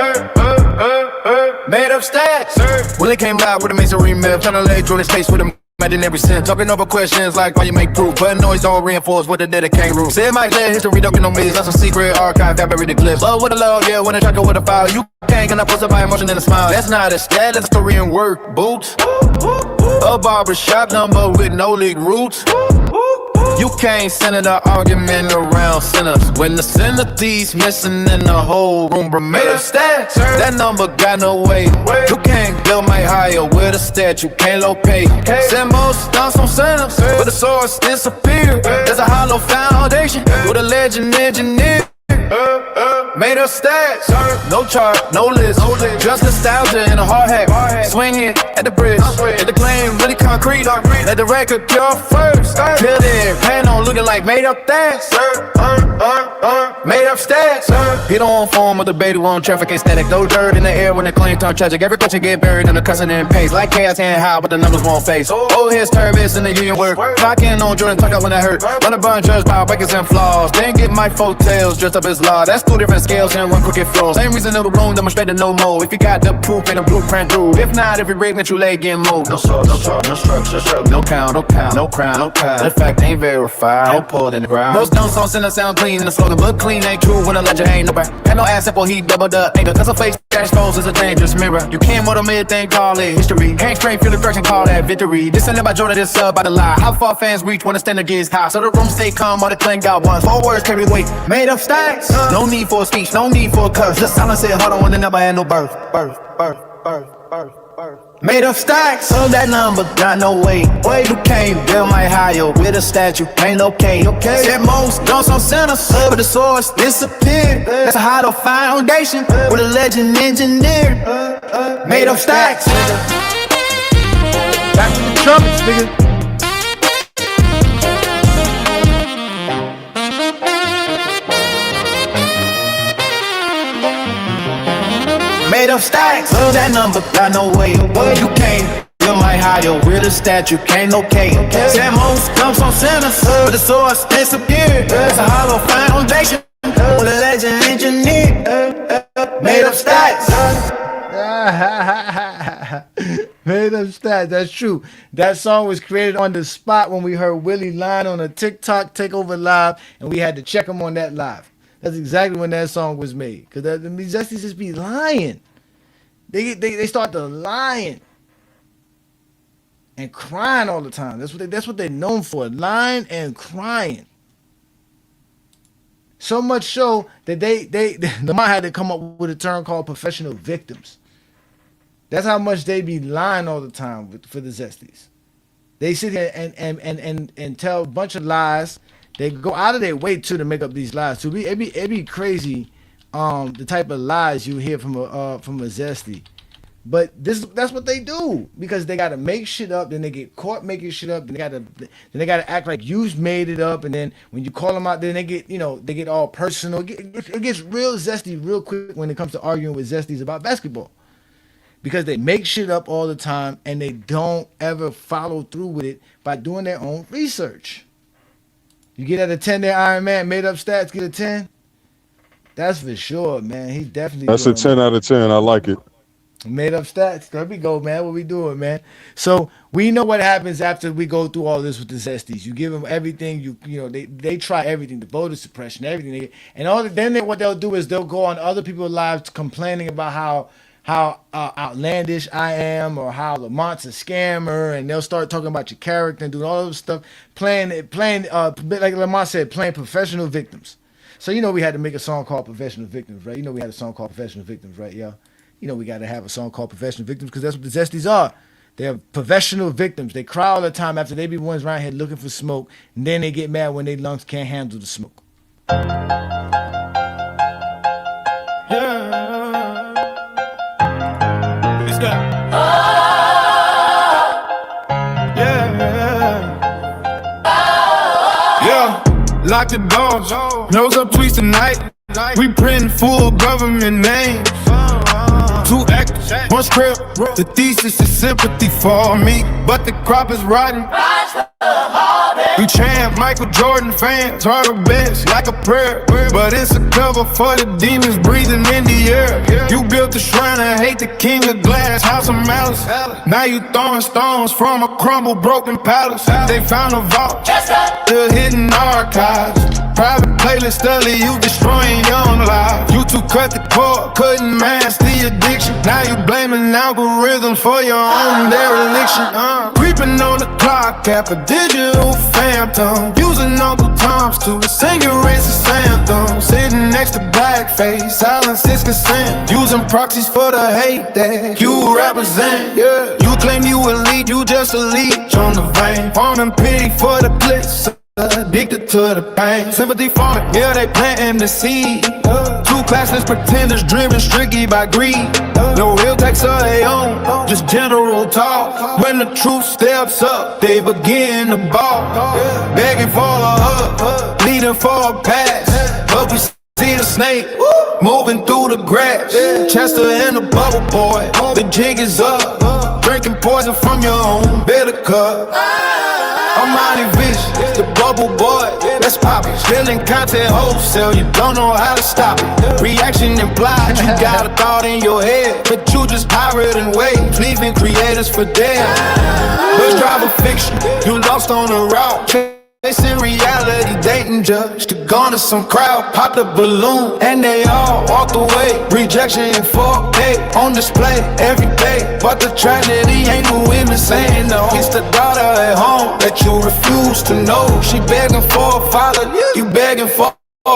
Made up stats. When it came live with a masonry mill, trying to lay through his face with him. Imaginary sin, talking over questions like why you make proof, but noise all reinforced with the dead kangaroo. Said my clear history, don't get no means, that's a secret archive that buried the clips. Love with a love, yeah, when I track it with a file. You can't gonna post up my emotion in a smile. That's not a stat, that's a story in work, boots. A barbershop number with no league roots. You can't center the argument around sinners. When the centerpiece missing in the whole room, bro, made of stats. That number got no weight. You can't build my higher with a stat, you can't locate. Said most stunts on centers, but the source disappeared. There's a hollow foundation with a legend engineer. Made of stats, no chart, no list, just nostalgia and a hard hat. Swing it at the bridge, let the claim really concrete. Let the record cure first. Till there, pan on looking like made up stats. Made up stats. Hit on form of the debate on traffic ain't static. No dirt in the air when the claim turn tragic. Every question get buried in the cussing and pace. Like chaos and how, but the numbers won't face. Old heads turbulence in the union work. Clocking on Jordan, talk out when that hurt. Run a burn, judge by breakers and flaws. Then get my folk tails dressed up as law. That's two different scales and one crooked flow. Same reason it'll bloom, demonstrated no more. If you got the proof and the blueprint, dude. If not, every break that you lay get moved. No source, no chart, no structure, no count, no crown, no path. The fact ain't verified, no pulled in the ground. Most dunks on center sound clean in the slogan, but clean ain't true when the legend ain't nobody. Had no ass simple, he doubled up. Ain't cause a face that exposed is a dangerous mirror. You can't motivate a thing, call it history. Can't straight feel the direction, call that victory. This ain't about Jordan, this by the lie. How far fans reach when the standard gets high. So the room stay calm while the clang got one. 4 words carry weight, made up stacks. No need for a speech, no need for a curse. Just silence it, hold on when they never had no birth. Made up stacks, so that number got no weight. You can't build my higher with a statue, ain't okay. Said most dunks on centers, but the source disappeared. That's a hollow foundation with a legend engineered. Made up stacks. Back to the trumpets, nigga. Made up stacks, so that number got no weight. You can't build my higher with a statue, can't locate. Said most dumps on centers, but the source disappeared. That's a hollow foundation with a legend engineer. Made up stacks. Made up stats, that's true. That song was created on the spot when we heard Willie lying on a TikTok takeover live, and we had to check him on that live. That's exactly when that song was made. Cause the Zesty just be lying. They start to lying and crying all the time. That's what they're known for, lying and crying. So much so that the might had to come up with a term called professional victims. That's how much they be lying all the time for the Zesties. They sit here and tell a bunch of lies. They go out of their way too to make up these lies. So it be crazy, the type of lies you hear from a Zesty. But that's what they do, because they gotta make shit up, then they get caught making shit up, then they gotta act like you made it up, and then when you call them out, then they get all personal. It gets real Zesty real quick when it comes to arguing with Zesties about basketball, because they make shit up all the time and they don't ever follow through with it by doing their own research. You get at a 10 there, Iron Man, made up stats, get a 10. That's for sure, man. He definitely. That's a 10 out of 10. I like it. Made up stats. There we go, man. What we doing, man? So we know what happens after we go through all this with the Zesties. You give them everything. You know they try everything, the voter suppression, everything. And what they'll do is they'll go on other people's lives complaining about how outlandish I am, or how Lamont's a scammer, and they'll start talking about your character and doing all this stuff, playing like Lamont said, playing professional victims. So we had to make a song called Professional Victims, right? We had a song called Professional Victims, right, y'all? We got to have a song called Professional Victims, because that's what the Zesties are. They're professional victims. They cry all the time after they be ones around here looking for smoke, and then they get mad when their lungs can't handle the smoke. Lock the doors, nose up tweets tonight. We printing full government names. 2 actors, 1 script. The thesis is sympathy for me, but the crop is rotten. We champ, Michael Jordan fans, are the best, like a prayer. But it's a cover for the demons breathing in the air. You built a shrine, I hate the king of glass, house of malice. Now you throwing stones from a crumbled, broken palace. They found a vault, the hidden archives. Private playlist study, you destroying young lives. You two cut the cord, couldn't mask the addiction. Now you blaming algorithms for your own dereliction. Creeping on the clock, cap a digital phantom. Using Uncle Tom's to sing your racist anthem. Sitting next to blackface, silence is consent. Using proxies for the hate that you represent. Yeah. You claim you elite, you just a leech on the vein. Farming pity for the bliss. Addicted to the pain, sympathy farming, yeah, they planting the seed. Two classless pretenders driven strictly by greed. No real text of their own, just general talk. When the truth steps up, they begin to ball. Begging for a hug, pleading for a pass. But we see the snake moving through the grass. Chester and the bubble boy, the jig is up. Drinking poison from your own bitter cup. I'm mighty vicious, the bubble boy, that's poppin'. Spilling content wholesale, you don't know how to stop it. Reaction implied, you got a thought in your head, but you just pirating waves, leaving creators for dead. Bus driver fiction, you lost on the route. Chasing reality, dating judge to garner some crowd. Popped a balloon and they all walked away. Rejection in 4K on display every day. But the tragedy ain't the women saying no. It's the daughter at home that you refuse to know. She begging for a father, you begging for a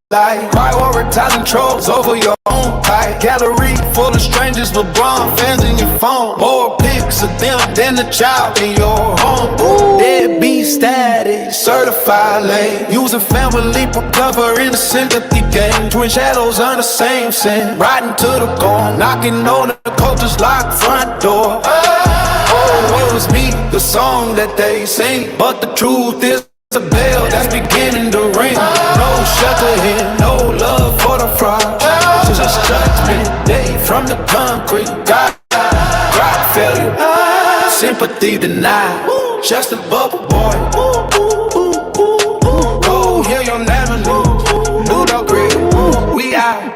life. Prioritizing trolls over your own type. Gallery full of strangers, LeBron fans in your phone. More pics of them than the child in your home. Deadbeat status, certified lame. Using family for cover in a sympathy game. Twin shadows on the same sin. Riding to the core, knocking on the culture's locked front door. Oh, it was me, the song that they sing. But the truth is a bell that's beginning to ring. No shelter here, no love for the fraud. Just judgment day from the concrete. God failure, sympathy denied. Just a bubble boy. Oh, you'll never lose. New dog grid, we out.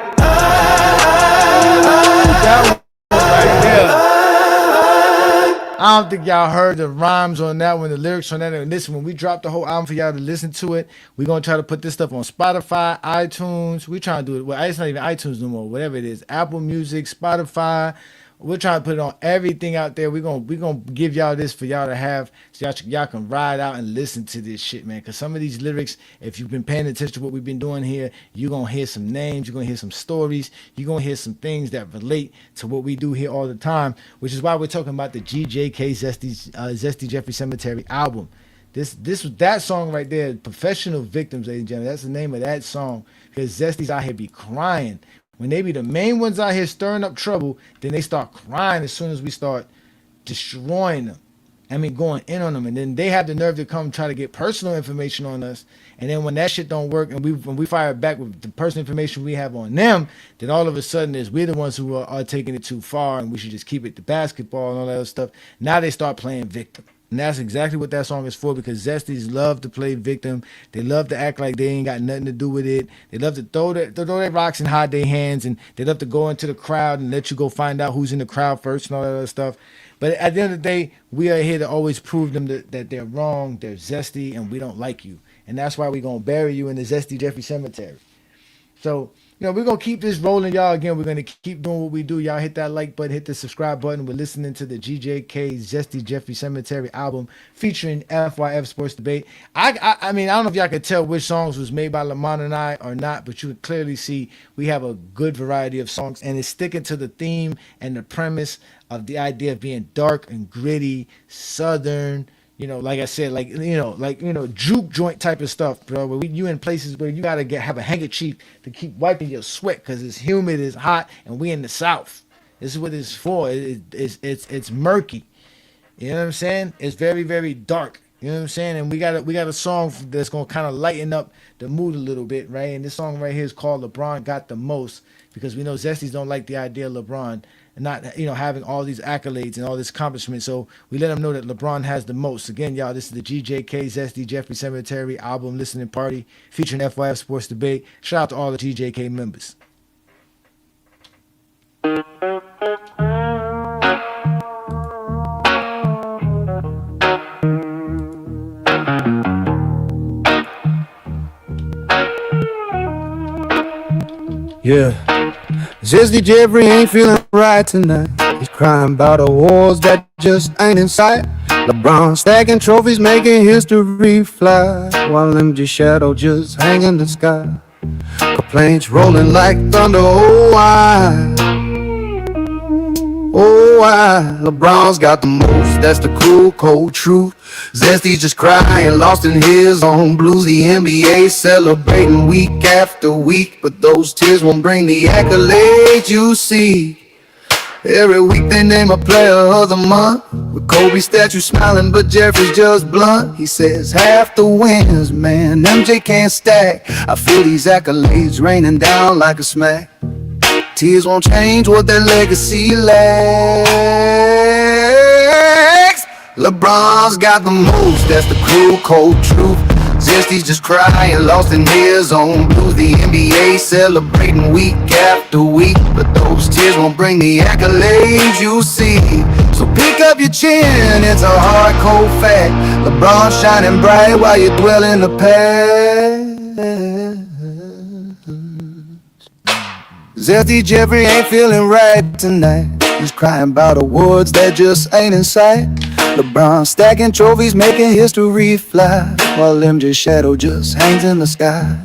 I don't think y'all heard the rhymes on that one, the lyrics on that. And listen, when we drop the whole album for y'all to listen to it, we're going to try to put this stuff on Spotify, iTunes. We're trying to do it. Well, it's not even iTunes no more, whatever it is. Apple Music, Spotify. We're trying to put it on everything out there. We're gonna give y'all this for y'all to have, so y'all can ride out and listen to this shit, man. Because some of these lyrics, if you've been paying attention to what we've been doing here, you're going to hear some names, you're going to hear some stories, you're going to hear some things that relate to what we do here all the time, which is why we're talking about the GJK Zesty Jeffrey Cemetery album. That song right there, Professional Victims, ladies and gentlemen. That's the name of that song, because Zesty's out here be crying. When they be the main ones out here stirring up trouble, then they start crying as soon as we start destroying them. I mean, going in on them. And then they have the nerve to come try to get personal information on us. And then when that shit don't work and when we fire back with the personal information we have on them, then all of a sudden we're the ones who are taking it too far and we should just keep it to basketball and all that other stuff. Now they start playing victim. And that's exactly what that song is for, because Zesties love to play victim. They love to act like they ain't got nothing to do with it. They love to throw their rocks and hide their hands, and they love to go into the crowd and let you go find out who's in the crowd first and all that other stuff. But at the end of the day, we are here to always prove them that they're wrong, they're Zesty, and we don't like you. And that's why we're going to bury you in the Zesty Jeffrey Cemetery. So, we're going to keep this rolling, y'all. Again, we're going to keep doing what we do. Y'all hit that like button, hit the subscribe button. We're listening to the GJK Zesty Jeffrey Cemetery album featuring FYF Sports Debate. I mean, I don't know if y'all could tell which songs was made by Lamont and I or not, but you can clearly see we have a good variety of songs, and it's sticking to the theme and the premise of the idea of being dark and gritty, southern, like I said, juke joint type of stuff, bro. Where you in places where you gotta have a handkerchief to keep wiping your sweat because it's humid, it's hot, and we in the South. This is what it's for. It's murky. You know what I'm saying? It's very, very dark. You know what I'm saying? And we got a song that's gonna kind of lighten up the mood a little bit, right? And this song right here is called "LeBron Got The Most," because we know Zesties don't like the idea of LeBron not having all these accolades and all this accomplishment. So we let them know that LeBron has the most. Again, y'all, this is the GJK Zesty Jeffrey Cemetery album listening party featuring FYF Sports Debate. Shout out to all the GJK members. Yeah, Zesty Jeffrey ain't feeling right tonight. He's crying about awards that just ain't in sight. LeBron stacking trophies, making history fly, while MJ shadow just hang in the sky. Complaints rolling like thunder, oh why? Oh why? LeBron's got the most, that's the cool, cold truth. Zesty's just crying, lost in his own blues. The NBA celebrating week after week, but those tears won't bring the accolades you see. Every week they name a player of the month, with Kobe statue smiling, but Jeffrey's just blunt. He says half the wins, man, MJ can't stack. I feel these accolades raining down like a smack. Tears won't change what their legacy lacks. LeBron's got the most, that's the cruel, cold truth. Zesty's just crying, lost in his own blues. The NBA celebrating week after week, but those tears won't bring the accolades you see. So pick up your chin, it's a hard, cold fact. LeBron shining bright while you dwell in the past. Zesty Jeffrey ain't feeling right tonight. He's crying about awards that just ain't in sight. LeBron stacking trophies, making history fly, while MJ's shadow just hangs in the sky.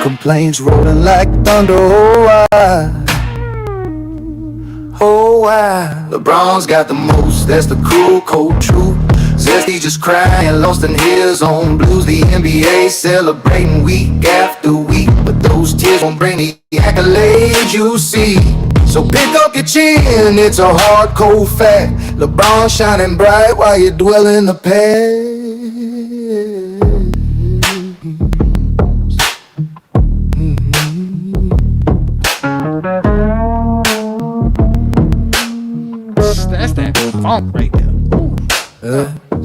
Complaints rolling like thunder, oh why? Oh why? LeBron's got the most, that's the cruel, cold truth. Zesty just crying, lost in his own blues. The NBA celebrating week after week, but those tears won't bring the accolades you see. So pick up your chin, it's a hard, cold fact. LeBron shining bright while you dwell in the past. That's that funk right there.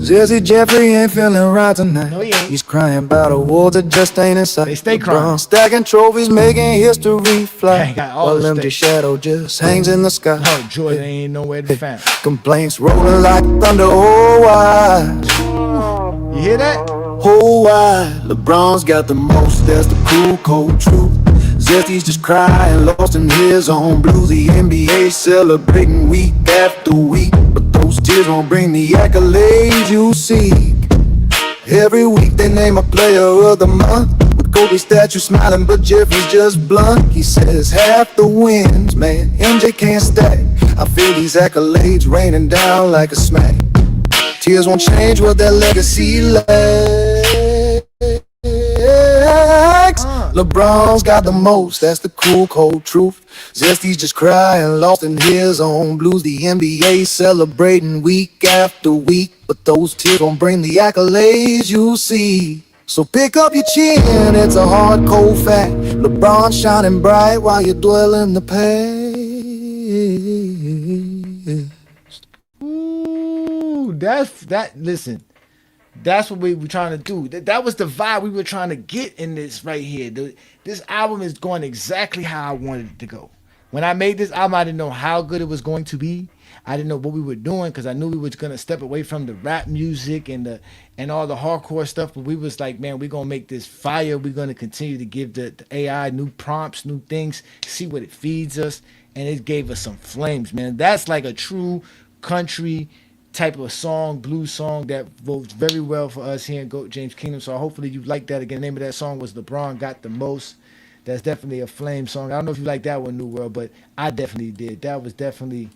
Zesty Jeffrey ain't feeling right tonight. No, he ain't. He's crying about awards that just ain't in sight. They stay crying. Stacking trophies, making history fly, Got all while the MJ stakes. shadow just hangs in the sky. Oh, joy, they ain't nowhere to find. Complaints rolling like thunder, oh why? You hear that? Oh why? LeBron's got the most, that's the cool, cold truth. Zesty's just crying, lost in his own blues. The NBA celebrating week after week, but those tears won't bring the accolades you seek. Every week they name a player of the month, with Kobe statue smiling, but Jeffrey's just blunt. He says half the wins, man, MJ can't stack. I feel these accolades raining down like a smack. Tears won't change what their legacy lacks. LeBron's got the most, that's the cool, cold truth. Zesty's just crying, lost in his own blues. The NBA celebrating week after week, but those tears won't bring the accolades you see. So pick up your chin, it's a hard, cold fact. LeBron shining bright while you dwell in the past. Ooh, listen. That's what we were trying to do. That was the vibe we were trying to get in this right here. This album is going exactly how I wanted it to go. When I made this album, I didn't know how good it was going to be. I didn't know what we were doing because I knew we were going to step away from the rap music and all the hardcore stuff. But we was like, man, we're going to make this fire. We're going to continue to give the AI new prompts, new things, see what it feeds us. And it gave us some flames, man. That's like a true country type of song, blues song that votes very well for us here in GOAT James Kingdom. So hopefully you like that. Again, the name of that song was LeBron Got The Most. That's definitely a flame song. I don't know if you like that one, New World, but I definitely did. That was definitely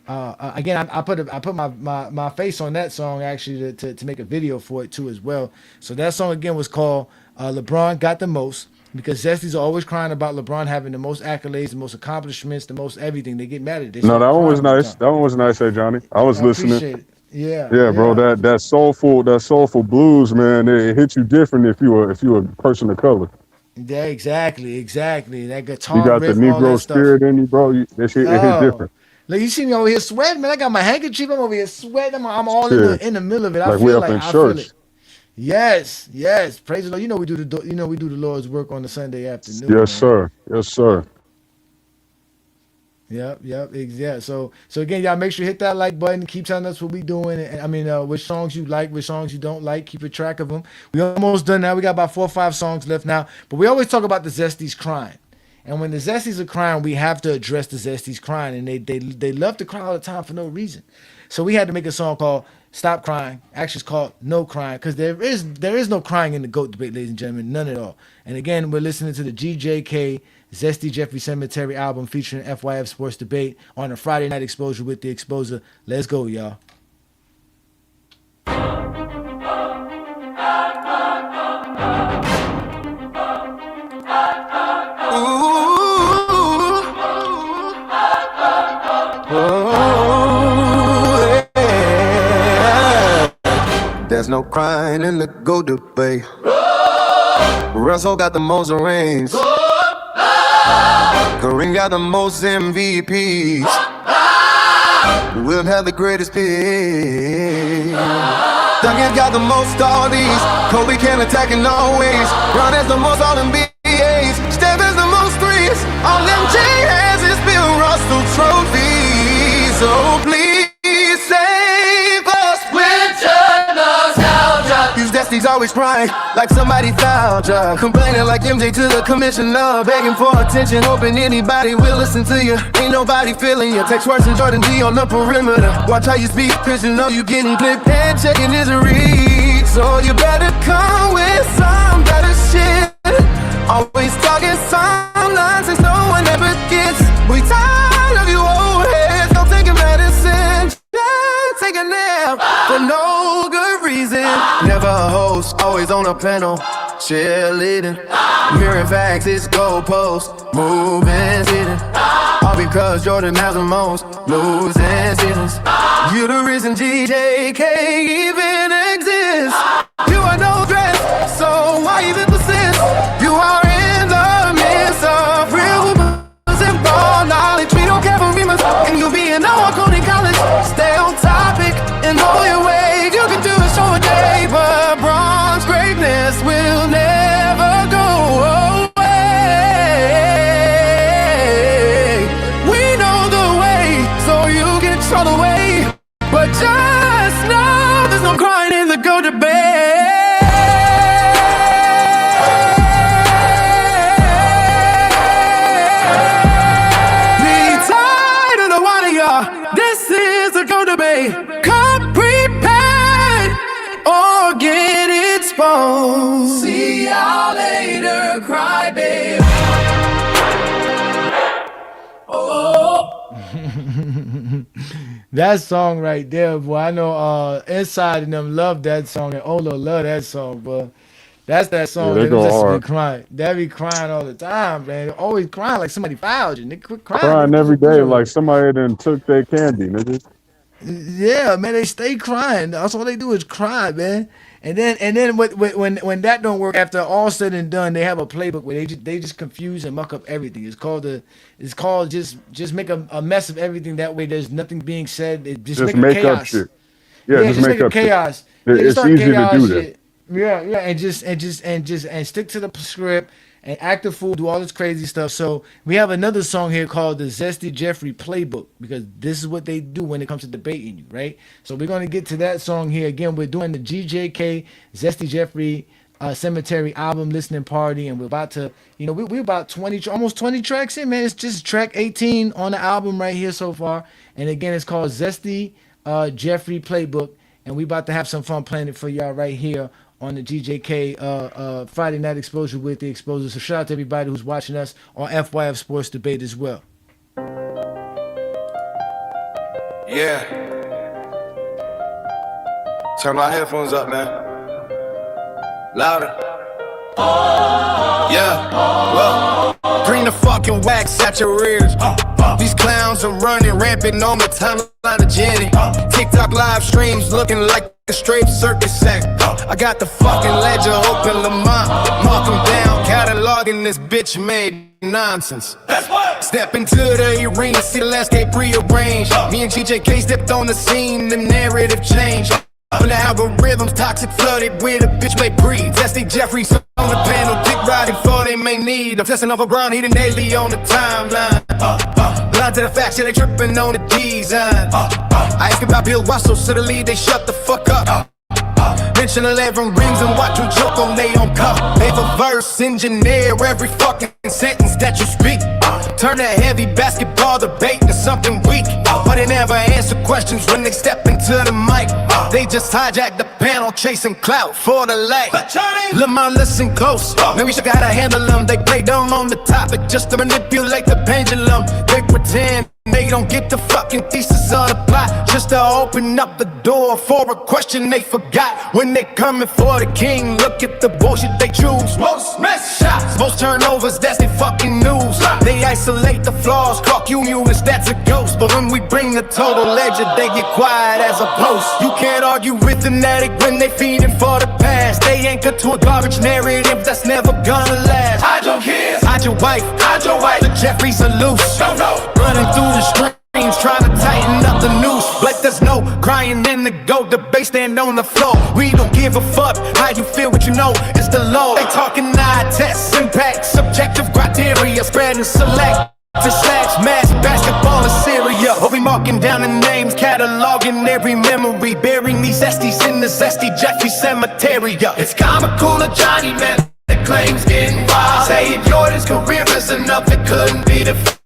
again, I put my face on that song actually to make a video for it too as well. So that song again was called LeBron Got The Most, because Zesty's always crying about LeBron having the most accolades, the most accomplishments, the most everything. They get mad at this. No, that one was nice. That one was nice, Ajani. I was listening. Appreciate it. Yeah, bro. That soulful blues, man. It hits you different if you a person of color. Yeah, exactly. That guitar. You got the riff, all Negro that stuff. spirit in you, bro. That shit, it hits different. Like you see me over here sweating, man. I got my handkerchief. I'm over here sweating. I'm all in the middle of it. I Like feel we up like in I feel church. it. Yes. Praise the Lord. You know we do the Lord's work on the Sunday afternoon. Yes, man. sir. Yes, sir. Yep, yeah. So again, y'all make sure you hit that like button. Keep telling us what we doing. And I mean, which songs you like, which songs you don't like. Keep a track of them. We almost done now. We got about 4 or 5 songs left now. But we always talk about the Zesties crying. And when the Zesties are crying, we have to address the Zesties crying. And they love to cry all the time for no reason. So we had to make a song called Stop Crying. Actually, it's called No Crying, because there is no crying in the GOAT debate, ladies and gentlemen. None at all. And again, we're listening to the GJK Zesty Jeffrey Cemetery album featuring FYF Sports Debate on a Friday night exposure with the Exposer. Let's go, y'all. There's no crying in the GOAT debate. Russell got the most rings. Cryin got the most MVPs. We'll have the greatest pick. Duncan got the most all these. Kobe can attack in all ways. Ron has the most all NBAs. Steph has the most threes. All MJ has is Bill Russell trophies. So please save us. Winter nostalgia. These Zesty's always crying like somebody found ya. Complaining like MJ to the commissioner, begging for attention, hoping anybody will listen to you. Ain't nobody feeling you. Text worse than Jordan D on the perimeter. Watch how you speak, cause you know you getting clipped. Head checking is a read. So you better come with some better shit. Always talking some nonsense no one ever gets. We tired of you old heads. Don't take a medicine. Just take a nap for no good reason. Never a host, always on a panel. Cheerleading, mirroring facts, it's goalposts. Moving, sitting. All because Jordan has the most losing seasons. You the reason GJK even exists. You are no threat, so why even persist? You are in the midst of real women's and ball knowledge. We don't care for rumors, and you'll be in our coding college. Stay on topic and know your way. You can do a show a day, but bronze greatness will never go away. We know the way, so you can show the way. But just know there's no crying in the GOAT debate. This is a GOAT debate. Come prepared or get exposed. See y'all later, cry baby. Oh. That song right there, boy. I know Inside and them love that song, and Ola love that song, but that's that song. Yeah, they go hard. Be crying. They be crying all the time, man. They're always crying like somebody fouled you. They quit crying. Crying every day like somebody done took their candy, nigga. Yeah, man, they stay crying. That's all they do is cry, man. And then when that don't work, after all said and done, they have a playbook where they just confuse and muck up everything. It's called just make a mess of everything. That way, there's nothing being said. It just make chaos. Up shit. Yeah, just make up chaos. Shit. It's easy to do that. Yeah, and just stick to the script and act a fool, do all this crazy stuff. So we have another song here called the Zesty Jeffrey Playbook, because this is what they do when it comes to debating you, right? So we're going to get to that song here. Again, we're doing the GJK Zesty Jeffrey Cemetery album listening party, and we're about to, we're about almost 20 tracks in, man. It's just track 18 on the album right here so far. And again, it's called Zesty Jeffrey Playbook, and we about to have some fun playing it for y'all right here on the GJK Friday Night Exposure with the Exposer. So shout out to everybody who's watching us on FYF Sports Debate as well. Yeah. Turn my headphones up, man. Louder. Yeah, well, bring the fucking wax at your ears. These clowns are running rampant on the timeline of Jenny. TikTok live streams looking like a straight circus act. I got the fucking ledger open, Lamont. Mark them down, cataloging this bitch made nonsense. Step into the arena, see the landscape rearranged. Me and GJK stepped on the scene, the narrative changed. On the algorithms, toxic flooded with a bitch may breathe. Zesty Jeffries on the panel, dick riding for they may need. I'm testing off LeBron, he the daily on the timeline. Blind to the facts, yeah, they tripping on the design. I ask about Bill Russell, so the lead, they shut the fuck up. Mention 11 rings and watch them joke on they own cup. They verse engineer every fucking sentence that you speak. Turn a heavy basketball debate into something weak. But they never answer questions when they step into the mic. They just hijack the panel, chasing clout for the light. Lamont, listen close. Man, we should gotta handle them. They play dumb on the topic just to manipulate the pendulum. They pretend they don't get the fucking thesis of the plot, just to open up the door for a question they forgot. When they coming for the king, look at the bullshit they choose. Most missed shots, most turnovers, that's their fucking news. They isolate the flaws, call cumulus, that's a ghost. But when we bring the total ledger, they get quiet as a post. You can't argue with an addict when they feeding for the past. They anchor to a garbage narrative that's never gonna last. Hide your kids, hide your wife, the Jeffries are loose. Running through the streams, trying to tighten up the noose. Let us know, crying in the go, debate stand on the floor. We don't give a fuck how you feel, what you know, it's the law. They talking eye tests, impact, subjective criteria, spread and select. To slacks, mass, basketball, and Syria. We marking down the names, cataloging every memory, burying these Zesties in the Zesty Jeffrey cemetery. It's comical, Ajani, man, the claims getting wild. Saying Jordan's career is enough, it couldn't be the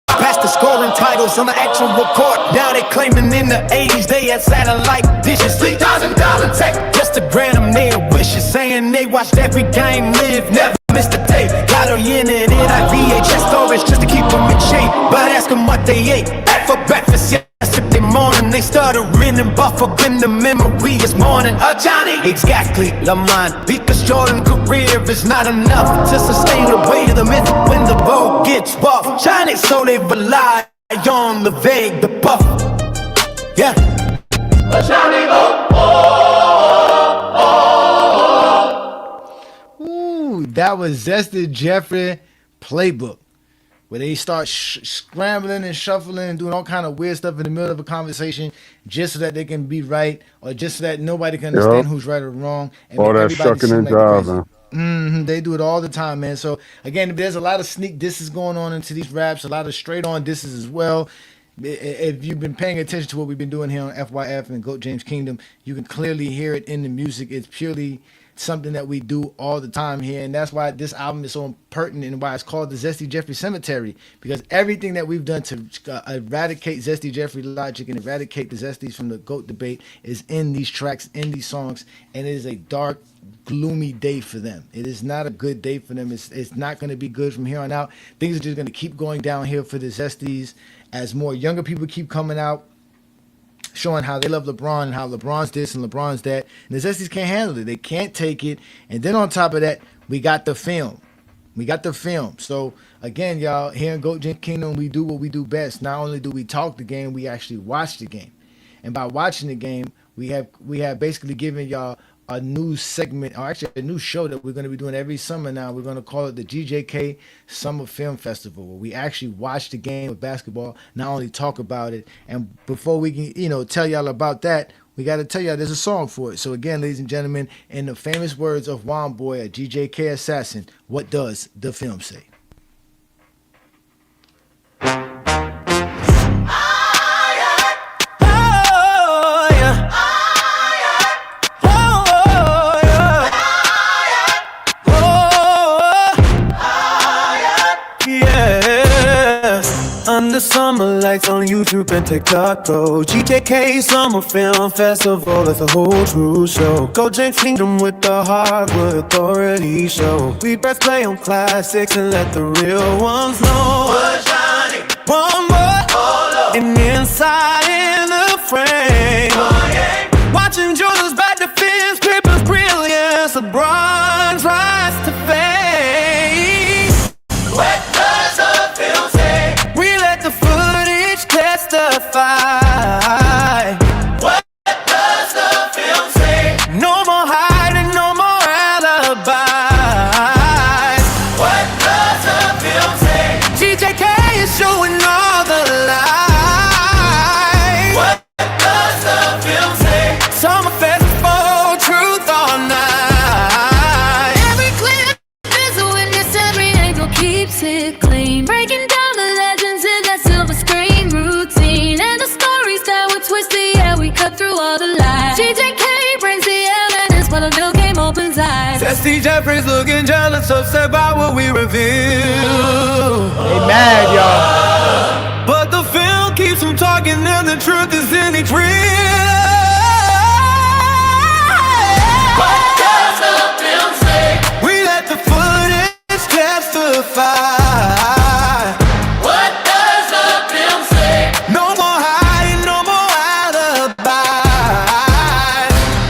past the scoring titles on the actual court. Now they claiming in the 80s they had satellite dishes. $3,000 tech just to grant them their wishes. Saying they watched every game live, never missed a tape. Got her in it in a VHS storage just to keep them in shape. But ask them what they ate for breakfast yesterday morning. They started renting Buffalo in the memory is morning. Ajani, exactly, Lamont. Because Jordan's career is not enough to sustain the weight of the myth when the road gets rough. Johnny, so they rely on the vague, the buff. Yeah. Ajani, Ooh, that was Zesty Jeffrey Playbook, where they start scrambling and shuffling and doing all kind of weird stuff in the middle of a conversation just so that they can be right, or just so that nobody can understand who's right or wrong. And all that shucking and jiving. They do it all the time, man. So again, there's a lot of sneak disses going on into these raps, a lot of straight on disses as well. If you've been paying attention to what we've been doing here on FYF and Goat James Kingdom, you can clearly hear it in the music. It's purely something that we do all the time here, and that's why this album is so pertinent and why it's called the Zesty Jeffrey Cemetery, because everything that we've done to eradicate Zesty Jeffrey logic and eradicate the Zesties from the GOAT debate is in these tracks, in these songs, and it is a dark, gloomy day for them. It is not a good day for them. It's not going to be good from here on out. Things are just going to keep going downhill for the Zesties as more younger people keep coming out, showing how they love LeBron and how LeBron's this and LeBron's that. And the Zesties can't handle it. They can't take it. And then on top of that, we got the film. So again, y'all, here in Goat James Kingdom, we do what we do best. Not only do we talk the game, we actually watch the game. And by watching the game, we have basically given y'all a new segment, or actually a new show that we're going to be doing every summer now. We're going to call it the GJK Summer Film Festival, where we actually watch the game of basketball, not only talk about it. And before we can, tell y'all about that, we got to tell y'all there's a song for it. So again, ladies and gentlemen, in the famous words of Juan Boy, a GJK assassin, what does the film say? Under summer lights on YouTube and TikTok, bro. GJK Summer Film Festival, that's a whole true show. Go James Kingdom with the hardwood authority show. We press play on classics and let the real ones know. Ajani, one more, and inside in the frame. Watching Jordan's back defense, Pip it clean. Breaking down the legends in that silver screen routine. And the stories that were twisted, yeah, we cut through all the lies. GJK brings the evidence, but the real game opens eyes. Zesty Jeffries looking jealous, upset by what we reveal. They mad, y'all. But the film keeps them talking, and the truth is in each reel. What does the film say? We let the footage testify. What does the film say? No more hiding, no more alibis.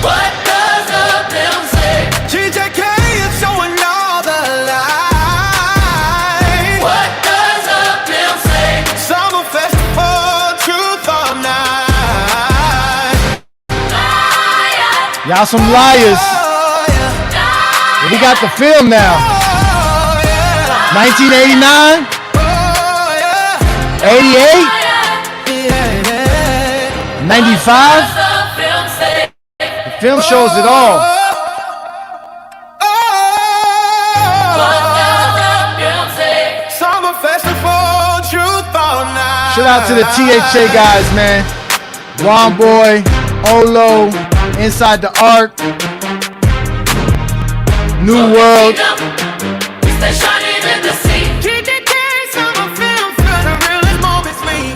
What does the film say? GJK is showing all the lies. What does the film say? Summer festival, truth or night. Y'all some liars. We got the film now. 1989, 88, 95. The film shows it all. Summer festival, truth or night. Shout out to the THA guys, man. Ron Boy, Olo, Inside the Ark, New World. We stay shining in the sea. GJK summer film for the realest moments me.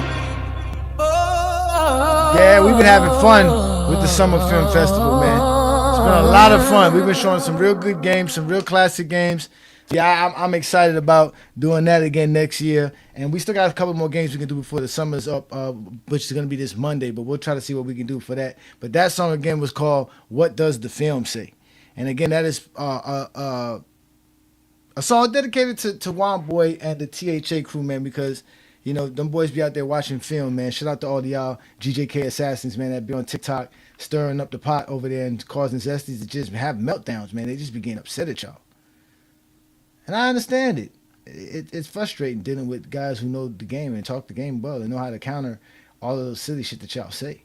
Yeah, we've been having fun with the Summer Film Festival, man. It's been a lot of fun. We've been showing some real good games, some real classic games. Yeah, I'm excited about doing that again next year. And we still got a couple more games we can do before the summer's up, which is going to be this Monday. But we'll try to see what we can do for that. But that song again was called "What Does the Film Say?" And again, that is a song dedicated to Juan Boy and the THA crew, man, because, you know, them boys be out there watching film, man. Shout out to all of y'all GJK assassins, man, that be on TikTok stirring up the pot over there and causing Zesties to just have meltdowns, man. They just be getting upset at y'all. And I understand it. It's frustrating dealing with guys who know the game and talk the game well and know how to counter all of those silly shit that y'all say.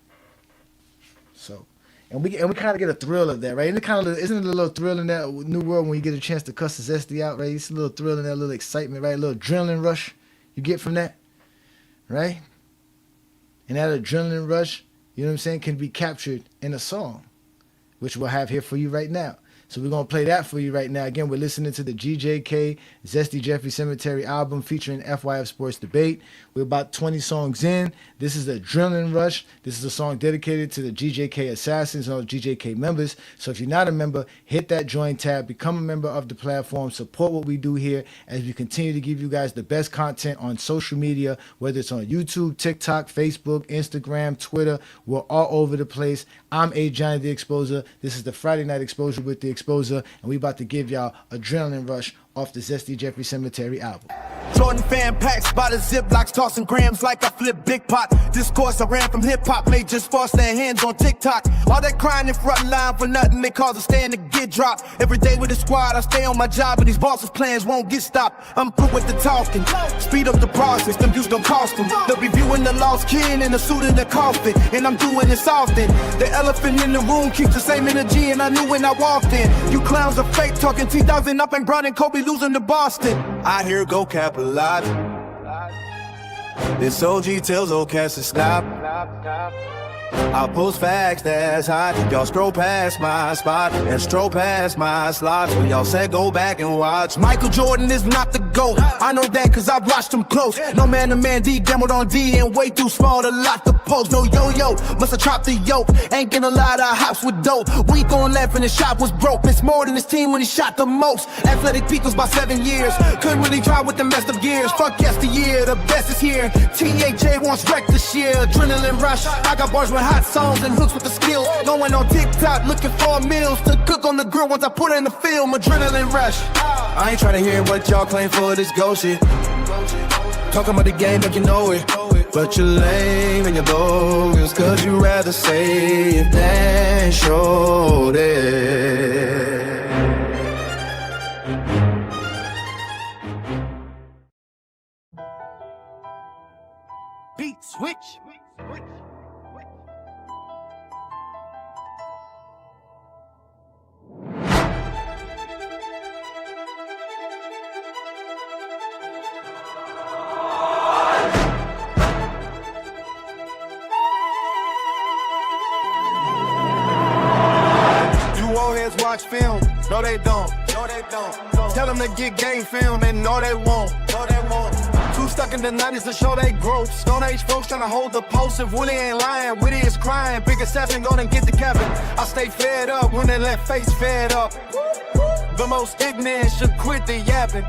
So... And we kind of get a thrill of that, right? And it kind of isn't it a little thrill in that New World when you get a chance to cuss the Zesty out, right? It's a little thrill in that, little excitement, right? A little adrenaline rush you get from that, right? And that adrenaline rush, you know what I'm saying, can be captured in a song, which we'll have here for you right now. So we're going to play that for you right now. Again, we're listening to the GJK Zesty Jeffrey Cemetery album featuring FYF Sports Debate. We're about 20 songs in. This is Adrenaline Rush. This is a song dedicated to the GJK assassins and all the GJK members. So if you're not a member, hit that join tab, become a member of the platform, support what we do here as we continue to give you guys the best content on social media, whether it's on YouTube, TikTok, Facebook, Instagram, Twitter. We're all over the place. I'm Ajani the Exposer. This is the Friday Night Exposure with the Exposer, and we about to give y'all Adrenaline Rush off the Zesty Jeffrey Cemetery album. Jordan fan packs by the ziplocs, tossing grams like I flip big pot. Discourse I ran from hip hop, made just force their hands on TikTok. All that crying in front line for nothing, they cause a stand to get dropped. Every day with the squad, I stay on my job, and these bosses' plans won't get stopped. I'm through with the talking, speed up the process, them views don't cost them. They'll be viewing the lost kid in a suit in the coffin, and I'm doing this often. The elephant in the room keeps the same energy, and I knew when I walked in. You clowns are fake, talking 2000 up and Brown and Kobe losing to Boston. I hear go capitalize. This OG tells old cats to stop. I'll post facts that's hot. Y'all scroll past my spot and stroll past my slots. When y'all said go back and watch. Michael Jordan is not the GOAT. I know that cause I've watched him close. No man to man D, gambled on D and way too small to lock the post. No yo-yo, must have chopped the yoke. Ain't getting a lot of hops with dope. Week on left and the shot was broke. It's more than his team when he shot the most. Athletic peak was by 7 years. Couldn't really try with the messed up gears. Fuck yesteryear, the best is here. THA wants wreck this year. Adrenaline rush. I got bars with hot songs and hooks with the skills. Going on TikTok looking for meals to cook on the grill once I put it in the film. Adrenaline rush. I ain't trying to hear what y'all claim for this ghost shit. Talking about the game like you know it, but you're lame and you're bogus, cause you rather say it than show it. Beat switch. Tell them to get game film, and no they won't. Too stuck in the 90s to show they growth. Stone Age folks trying to hold the post. If Willie ain't lying, Witty is crying. Big assassin, go and get the Kevin. I stay fed up when they let face fed up. The most ignorant should quit the yapping.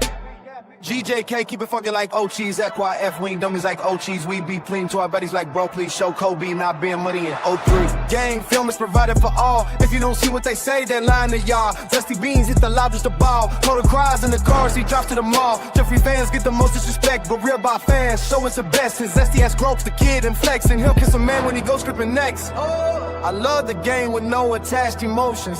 GJK, keep it funky like OGs, FYF, we ain't dummies like OGs. We be pleading to our buddies like, bro, please show Kobe not being money in 03. Gang film is provided for all. If you don't see what they say, they're lying to y'all. Zesty Beans hit the loudest the ball. Hold the cries in the cars, he drops to the mall. Jeffrey fans get the most disrespect, but real by fans show us the best. Since Zesty has growth, the kid and flexing. He'll kiss a man when he goes scripting next. I love the game with no attached emotions.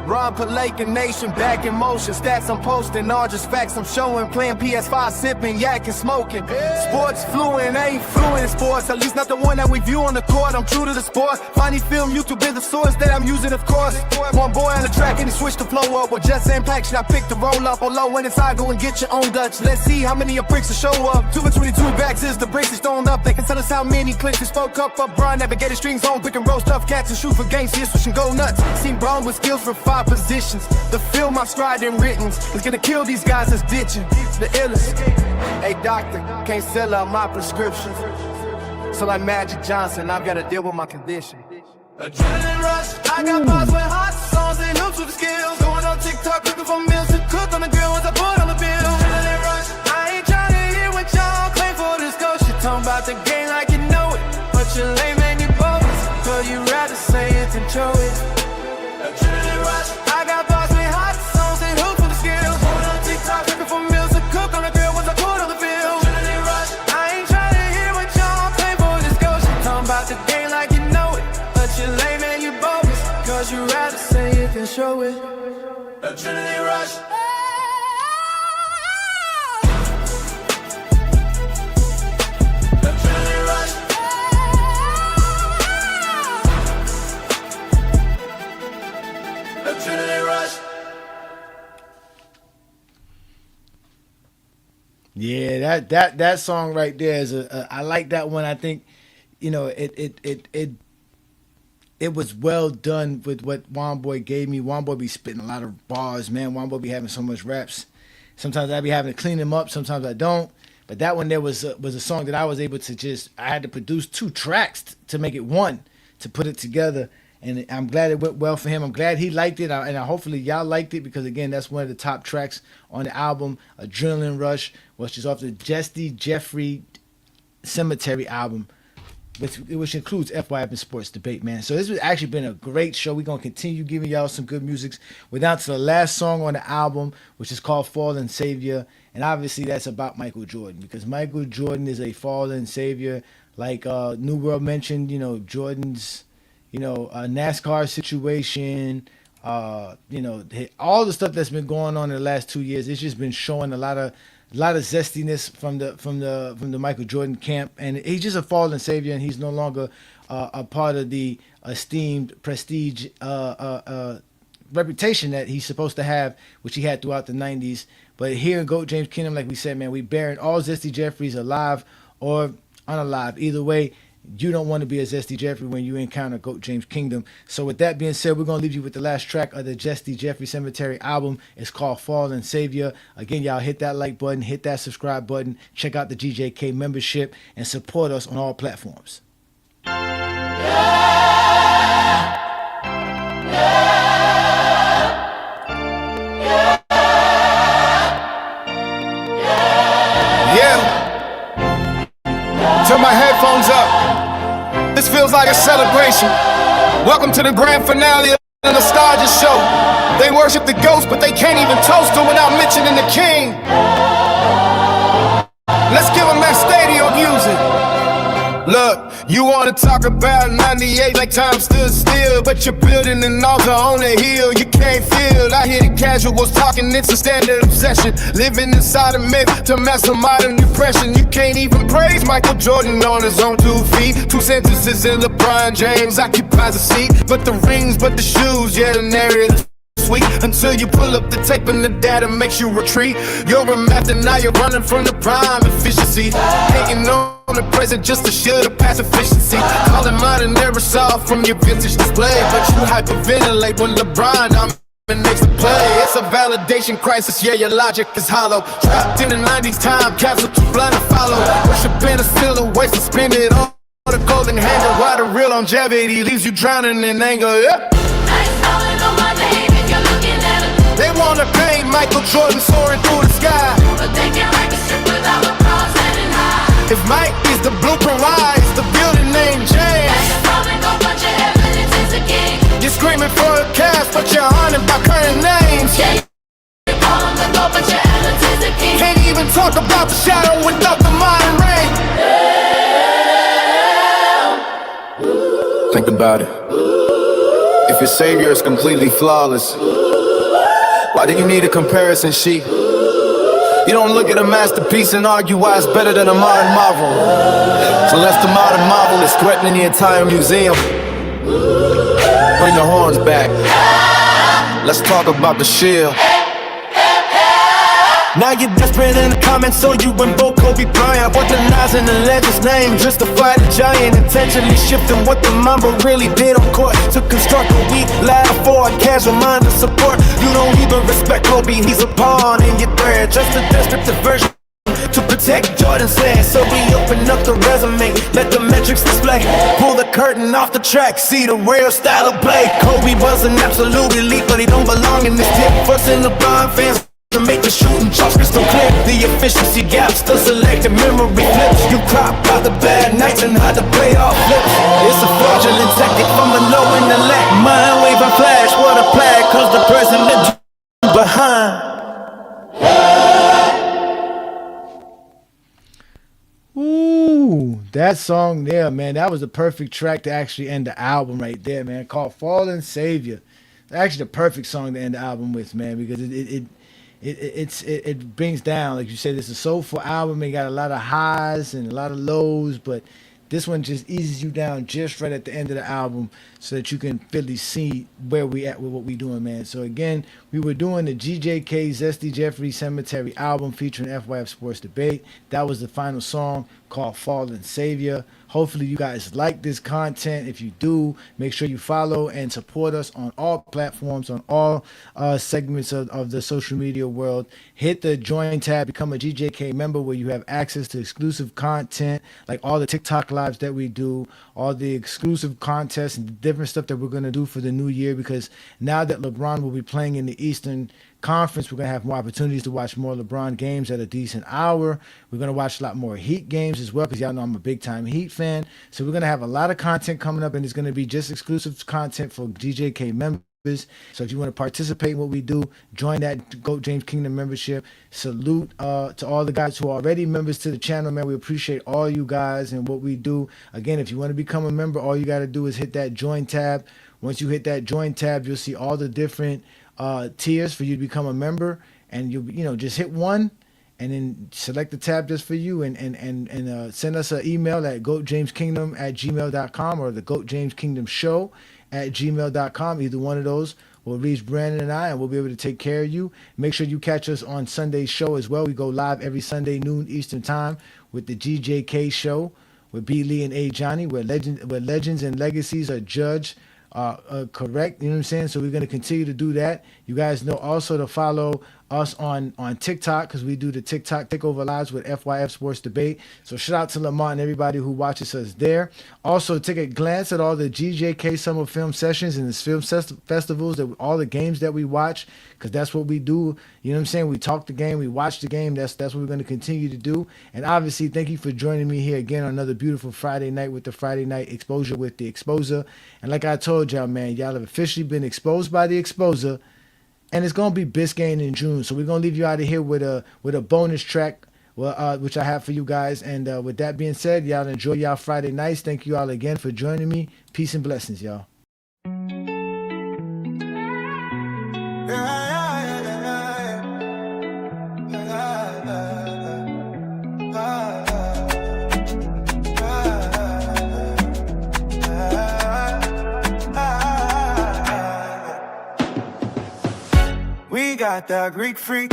Ron Palakin Nation, back in motion. Stats I'm posting, all just facts I'm showing. Playing PS5, sipping, yakking, smoking. Sports fluent, ain't fluent in sports. At least not the one that we view on the court. I'm true to the sport. Funny film, YouTube is the source that I'm using, of course. One boy on the track and he switched the flow up. With just impact, I picked the roll up. Or low when it's high, go and get your own Dutch. Let's see how many of bricks will show up. 2 for 22 backs is the bricks is thrown up. They can tell us how many clicks we spoke up. Brian navigated strings on, pick and roll stuff, cats and shoot for games. Here, switch and go nuts. Seen Brown with skills for 5 positions. The film I've scribed in writtens is gonna kill these guys that's ditching. The illest. Hey doctor, can't sell out my prescription. So like Magic Johnson, I've gotta deal with my condition. Adrenaline rush, I got bars with hot songs and hoops with the skills. Going on TikTok looking for meals to cook on the grill once I put on the bill. Adrenaline rush, I ain't trying to hear what y'all claim for this ghost. You talking about the game like you know it, but you're lame and you bogus. So you rather say it than show it. Adrenaline rush, I got bars with hot songs and hoops with the skills. Going on TikTok looking for meals to cook on the grill once I put on the bill. Adrenaline rush, I ain't trying to hear what y'all claim for this ghost. You talking about the game like you know it, but you're lame and you bogus. Cause you rather say it than show it. Adrenaline rush. Yeah, that song right there is I like that one. I think, you know, it was well done with what Juan Boy gave me. Juan Boy be spitting a lot of bars, man. Juan Boy be having so much raps. Sometimes I be having to clean them up. Sometimes I don't. But that one there was a song that I was able to I had to produce 2 tracks to make it one, to put it together. And I'm glad it went well for him. I'm glad he liked it. And hopefully y'all liked it, because, again, that's one of the top tracks on the album, Adrenaline Rush, which is off the Zesty Jeffrey Cemetery album, which includes FYF and Sports Debate, man. So this has actually been a great show. We're going to continue giving y'all some good music. We're down to the last song on the album, which is called Fallen Savior. And obviously that's about Michael Jordan, because Michael Jordan is a fallen savior. Like New World mentioned, you know, Jordan's, you know, NASCAR situation, you know, all the stuff that's been going on in the last 2 years. It's just been showing a lot of zestiness from the Michael Jordan camp, and he's just a fallen savior, and he's no longer a part of the esteemed prestige reputation that he's supposed to have, which he had throughout the 90s. But here in GOAT James Kingdom, like we said, man, we burying all Zesty Jeffries, alive or unalive. Either way, you don't want to be a Zesty Jeffrey when you encounter GOAT James Kingdom. So with that being said, we're going to leave you with the last track of the Zesty Jeffrey Cemetery album. It's called Fallen Savior. Again, y'all hit that like button, hit that subscribe button, check out the GJK membership, and support us on all platforms. Turn my headphones up. This feels like a celebration. Welcome to the grand finale of the Nostalgia Show. They worship the ghost, but they can't even toast him without mentioning the king. Let's give him that stadium music. Look, you wanna talk about 98 like time stood still, but you're building an altar on a hill you can't feel. I hear the casuals talking, it's a standard obsession. Living inside a myth to master modern depression. You can't even praise Michael Jordan on his own 2 feet. 2 sentences in LeBron James occupies a seat. But the rings, but the shoes, yeah, the narrative sweet. Until you pull up the tape and the data makes you retreat. You're a math and now you're running from the prime efficiency. Hating on the present just to show the past efficiency. Calling modern era soft from your vintage display, but you hyperventilate when LeBron Makes the play. It's a validation crisis, yeah, your logic is hollow. Trapped in the 90s time capsule, too blind to follow. Worshiping is still a waste to spend it on the golden handle. Why the real longevity leaves you drowning in anger, yeah. Nice calling on my name if you're looking at it. They wanna paint Michael Jordan soaring through the sky, But they can write the strip without LeBron standing high. if Mike is the blueprint, why is the building name James? That's the problem, go bunch of evidence is a king. You're screaming for a cast, but you're honored by current names. Yeah, you call him the go, but your evidence is a king. Can't even talk about the shadow without the modern rain. Think about it. If your savior is completely flawless, why do you need a comparison sheet? You don't look at a masterpiece and argue why it's better than a modern marvel. Unless the modern marvel is threatening the entire museum. Bring the horns back. Let's talk about the shield. Now you're desperate in the comments, so you invoke Kobe Bryant. Weaponizing the legend's name just to fight a giant. Intentionally shifting what the Mamba really did on court to construct a weak ladder for a casual mind to support. You don't even respect Kobe, he's a pawn in your thread. Just a descriptive version to protect Jordan's land. So we open up the resume, let the metrics display. Pull the curtain off the track, see the real style of play. Kobe was an absolute elite, but he don't belong in this tip. First in LeBron fans to make the shooting shots crystal clear. The efficiency gaps, the selected memory flips. You crop out the bad nights and how to play off flips. It's a fraudulent tactic from below in the lack. Mind waving flash, what a flag, cause the person that you behind. Ooh, that song there, man, that was the perfect track to actually end the album right there, man, called Fallen Savior. Actually the perfect song to end the album with, man, because it brings down, like you said, it's a soulful album. It got a lot of highs and a lot of lows, but this one just eases you down just right at the end of the album so that you can really see where we at with what we doing, man. So again, we were doing the GJK Zesty Jeffrey Cemetery album featuring FYF Sports Debate. That was the final song called Fallen Savior. Hopefully you guys like this content. If you do, make sure you follow and support us on all platforms, on all segments of the social media world. Hit the join tab, become a GJK member where you have access to exclusive content, like all the TikTok lives that we do, all the exclusive contests and the different stuff that we're going to do for the new year, because now that LeBron will be playing in the Eastern Conference, we're going to have more opportunities to watch more LeBron games at a decent hour. We're going to watch a lot more Heat games as well, because y'all know I'm a big time Heat fan. So we're going to have a lot of content coming up, and it's going to be just exclusive content for GJK members. So if you want to participate in what we do, join that GOAT James Kingdom membership. Salute to all the guys who are already members to the channel, man. We appreciate all you guys and what we do. Again, if you want to become a member, all you got to do is hit that join tab. Once you hit that join tab, you'll see all the different tiers for you to become a member, and you just hit one and then select the tab just for you, and send us an email at goatjameskingdom@gmail.com or the Goat James Kingdom Show at gmail.com. Either one of those will reach Brandon and I, and we'll be able to take care of you. Make sure you catch us on Sunday's show as well. We go live every Sunday noon Eastern time with the GJK show with B. Lee and Ajani, where legends and legacies are judged correct, you know what I'm saying? So we're going to continue to do that. You guys know also to follow us on TikTok, because we do the TikTok Takeover Lives with FYF Sports Debate. So shout out to Lamont and everybody who watches us there. Also, take a glance at all the GJK Summer Film Sessions and the film festivals, all the games that we watch, because that's what we do. You know what I'm saying? We talk the game, we watch the game. That's what we're going to continue to do. And obviously, thank you for joining me here again on another beautiful Friday night with the Friday Night Exposure with the Exposer. And like I told y'all, man, y'all have officially been exposed by the Exposer. And it's gonna be Biscayne in June, so we're gonna leave you out of here with a bonus track, which I have for you guys. And with that being said, y'all enjoy y'all Friday nights. Thank you all again for joining me. Peace and blessings, y'all. We got that Greek freak.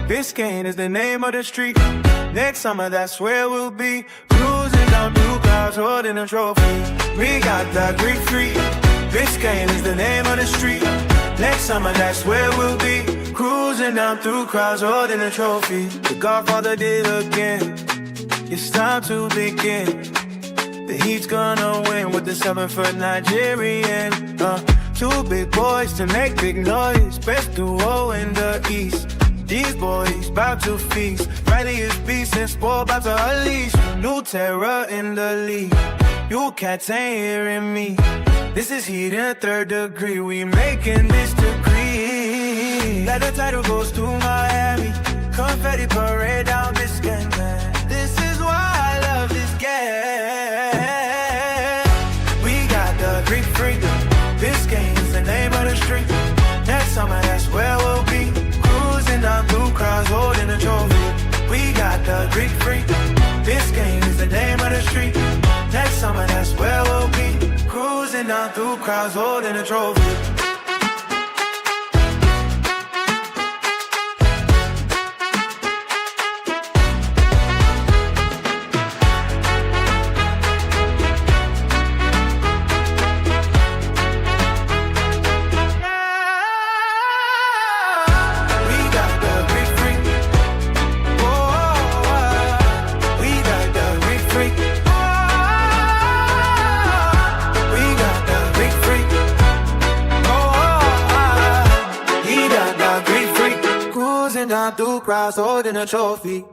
Biscayne is the name of the street. Next summer, that's where we'll be. Cruising down blue clouds, holding a trophy. We got that Greek freak. Biscayne is the name of the street. Next summer, that's where we'll be. Cruising down through crowds, holding a trophy. The Godfather did again. It's time to begin. The Heat's gonna win with the 7-foot Nigerian. Two big boys to make big noise. Best duo in the East. These boys bout to feast. Riley is beast and sport bout to unleash. New terror in the league. You cats ain't hearing me. This is heat in 3rd degree. We making this degree. That the title goes to Miami. Confetti parade down Biscayne, man. This is why I love this game. We got the Greek freak. Biscayne is the name of the street. Next summer, that's where we'll be. Cruising down through crowds, holding a trophy. We got the Greek freak. Biscayne is the name of the street. Next summer, that's where we'll be. Cruising down through crowds, holding a trophy. Down through crowds holding a trophy.